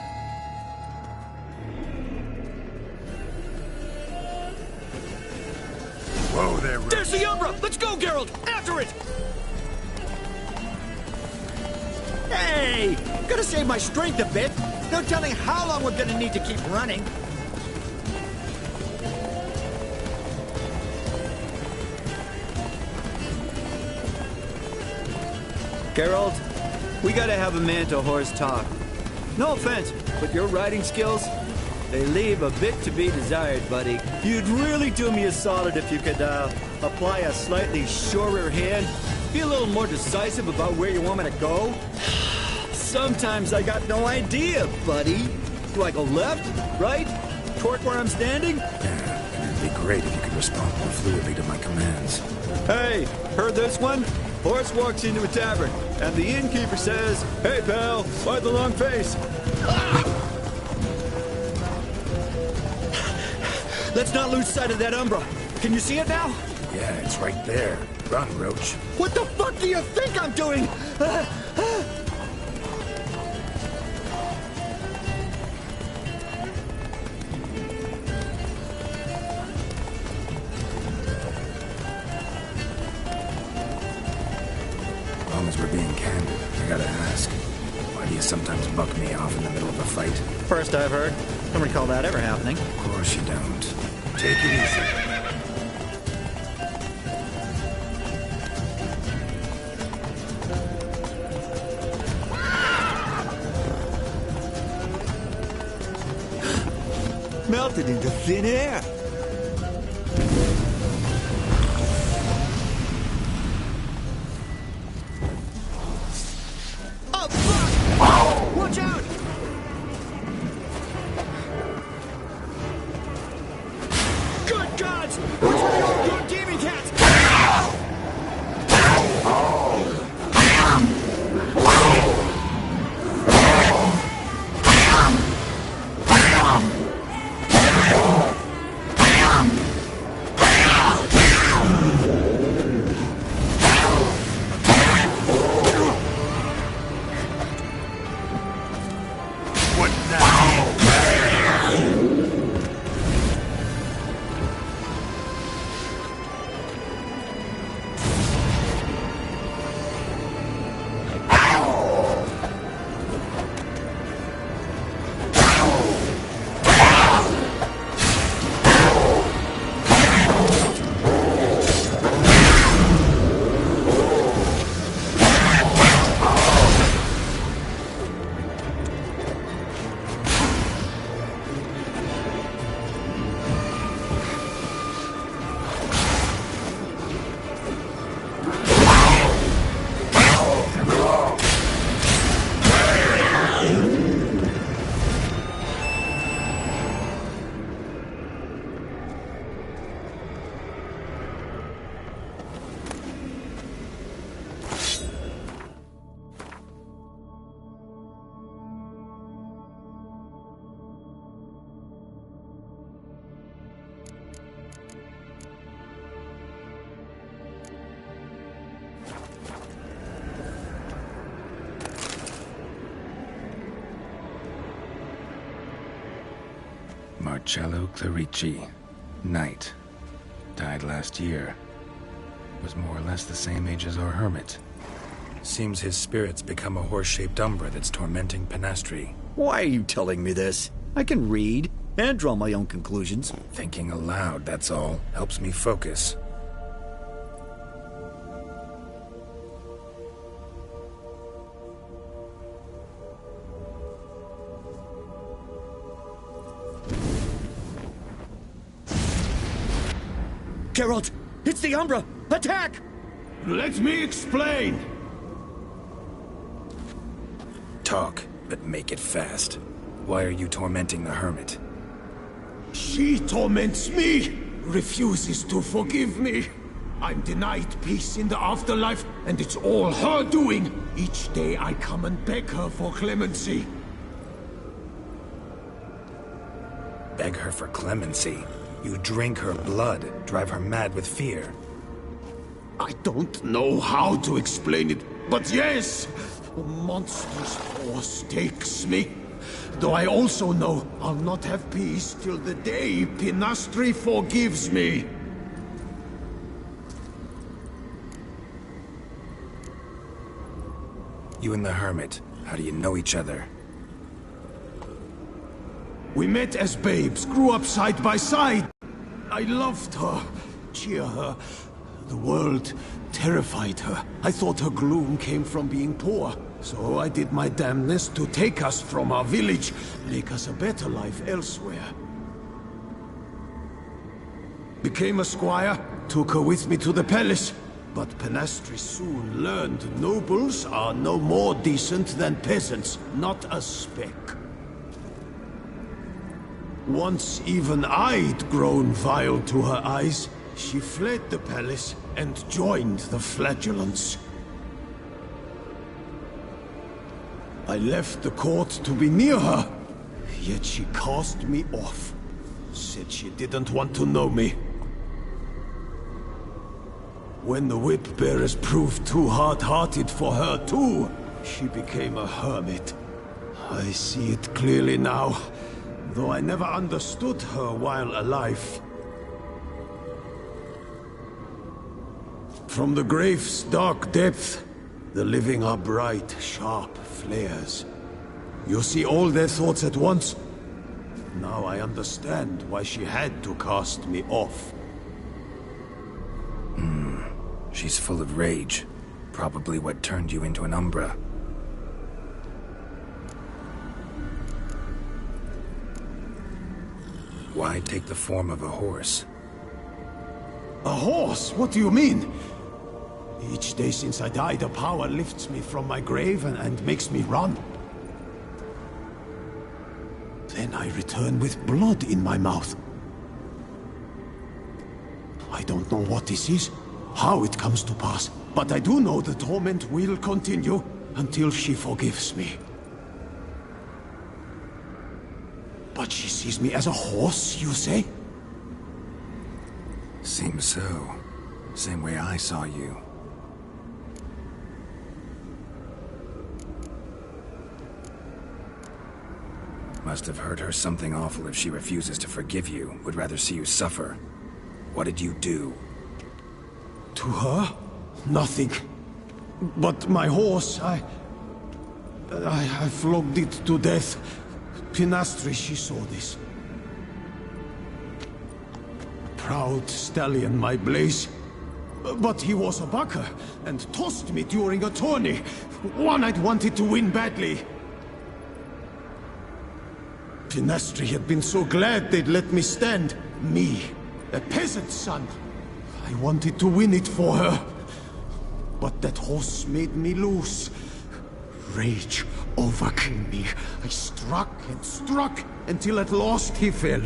Whoa there, Roach. There's the Umbra! Let's go, Geralt! After it! Hey! Gotta save my strength a bit. No telling how long we're gonna need to keep running. Geralt, we gotta have a man-to-horse talk. No offense, but your riding skills, they leave a bit to be desired, buddy. You'd really do me a solid if you could, apply a slightly surer hand. Be a little more decisive about where you want me to go. Sometimes I got no idea, buddy. Do I go left, right, toward where I'm standing? Yeah, it'd be great if you could respond more fluidly to my commands. Hey, heard this one? Horse walks into a tavern, and the innkeeper says, "Hey, pal, why the long face?" Ah! Let's not lose sight of that Umbra. Can you see it now? Yeah, it's right there. Run, Roach. What the fuck do you think I'm doing? As long as we're being candid, I gotta ask. Why do you sometimes buck me off in the middle of a fight? First I've heard. Don't recall that ever happening. Of course you don't. Take it easy. Melted into thin air. Oh, fuck! Watch out! Good gods! Which are the old good demon cats? Marcello Clerici, knight. Died last year. Was more or less the same age as our hermit. Seems his spirit's become a horse-shaped umbra that's tormenting Penastri. Why are you telling me this? I can read and draw my own conclusions. Thinking aloud, that's all. Helps me focus. Geralt! It's the Umbra! Attack! Let me explain! Talk, but make it fast. Why are you tormenting the hermit? She torments me! Refuses to forgive me! I'm denied peace in the afterlife, and it's all her doing! Each day I come and beg her for clemency. Beg her for clemency? You drink her blood, drive her mad with fear. I don't know how to explain it, but yes! A monstrous force takes me. Though I also know I'll not have peace till the day Pinastri forgives me. You and the hermit, how do you know each other? We met as babes, grew up side by side. I loved her, cheer her. The world terrified her. I thought her gloom came from being poor. So I did my damnedest to take us from our village, make us a better life elsewhere. Became a squire, took her with me to the palace. But Pinastri soon learned nobles are no more decent than peasants, not a speck. Once even I'd grown vile to her eyes, she fled the palace and joined the flagellants. I left the court to be near her, yet she cast me off. Said she didn't want to know me. When the whip-bearers proved too hard-hearted for her too, she became a hermit. I see it clearly now, though I never understood her while alive. From the grave's dark depth, the living are bright, sharp flares. You see all their thoughts at once. Now I understand why she had to cast me off. She's full of rage. Probably what turned you into an Umbra. Why take the form of a horse? A horse? What do you mean? Each day since I died, a power lifts me from my grave and makes me run. Then I return with blood in my mouth. I don't know what this is, how it comes to pass, but I do know the torment will continue until she forgives me. But she sees me as a horse, you say? Seems so. Same way I saw you. Must have hurt her something awful if she refuses to forgive you, would rather see you suffer. What did you do? To her? Nothing. But my horse, I flogged it to death. Pinastri, she saw this. Proud stallion, my Blaze. But he was a bucker, and tossed me during a tourney. One I'd wanted to win badly. Pinastri had been so glad they'd let me stand. Me, a peasant's son. I wanted to win it for her. But that horse made me loose. Rage overcame me. I struck and struck until at last he fell.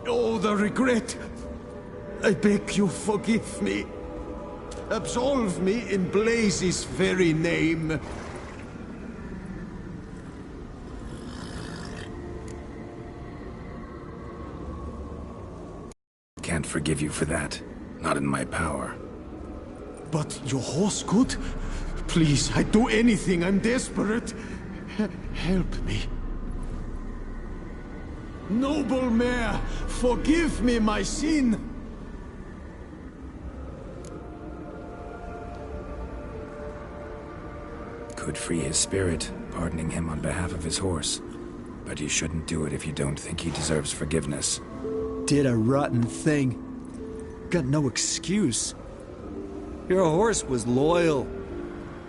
Oh, the regret. I beg you forgive me. Absolve me in Blaze's very name. Can't forgive you for that. Not in my power. But your horse could? Please, I'd do anything. I'm desperate. Help me. Noble mare, forgive me my sin. Could free his spirit, pardoning him on behalf of his horse. But you shouldn't do it if you don't think he deserves forgiveness. Did a rotten thing. Got no excuse. Your horse was loyal.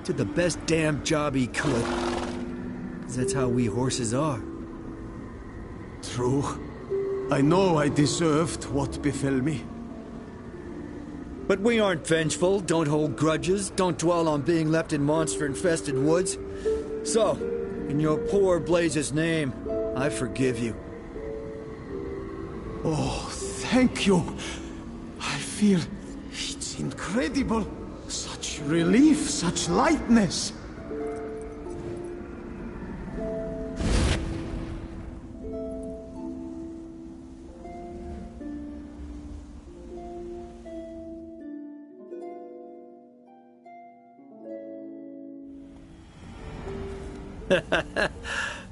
Did the best damn job he could. 'Cause that's how we horses are. True. I know I deserved what befell me. But we aren't vengeful, don't hold grudges, don't dwell on being left in monster-infested woods. So, in your poor Blaze's name, I forgive you. Oh, thank you. I feel it's incredible. Such relief, such lightness.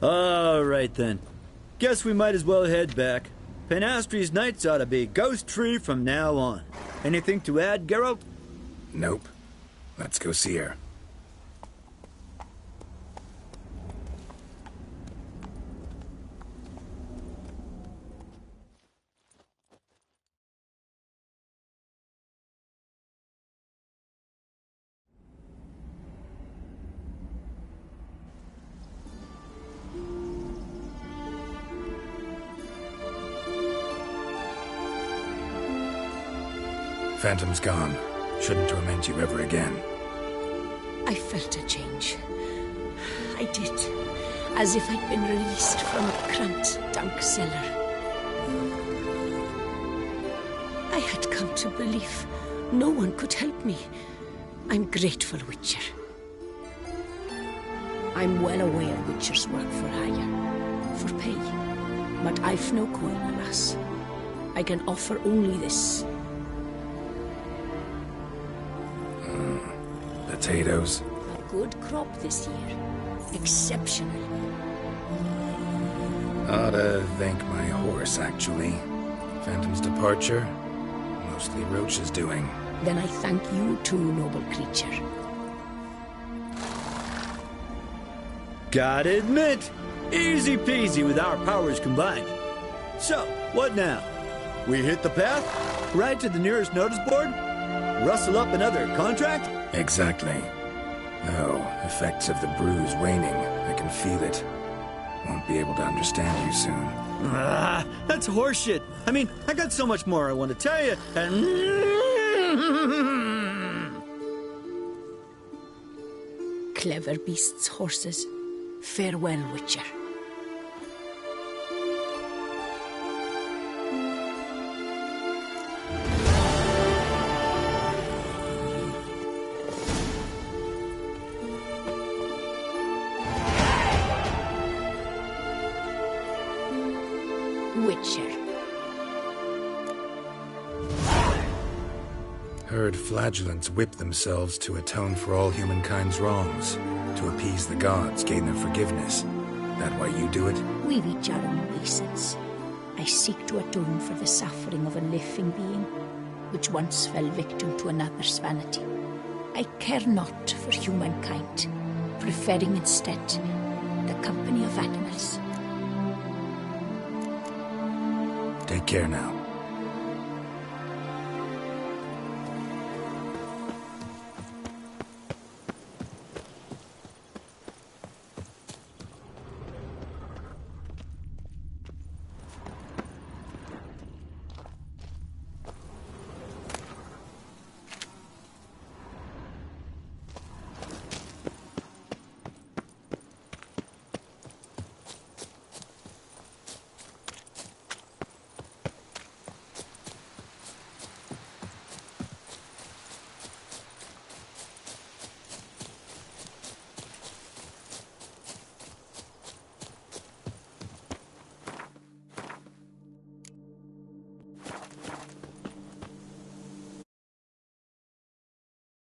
All right then. Guess we might as well head back. Penastri's nights ought to be ghost-free from now on. Anything to add, Geralt? Nope. Let's go see her. Phantom's gone. Shouldn't torment you ever again. I felt a change. I did. As if I'd been released from a cramped, dank cellar. I had come to believe no one could help me. I'm grateful, Witcher. I'm well aware Witchers work for hire, for pay. But I've no coin, alas. I can offer only this. Potatoes. A good crop this year. Exceptional. Ought to thank my horse, actually. Phantom's departure, mostly Roach's doing. Then I thank you too, noble creature. Gotta admit, easy peasy with our powers combined. So, what now? We hit the path? Right to the nearest notice board? Rustle up another contract? Exactly. No, effects of the bruise waning. I can feel it. Won't be able to understand you soon. Ah, that's horseshit. I mean, I got so much more I want to tell you, and... Clever beasts, horses. Farewell, Witcher. Heard flagellants whip themselves to atone for all humankind's wrongs, to appease the gods, gain their forgiveness. That why you do it? We've each our own reasons. I seek to atone for the suffering of a living being, which once fell victim to another's vanity. I care not for humankind, preferring instead the company of animals. Take care now.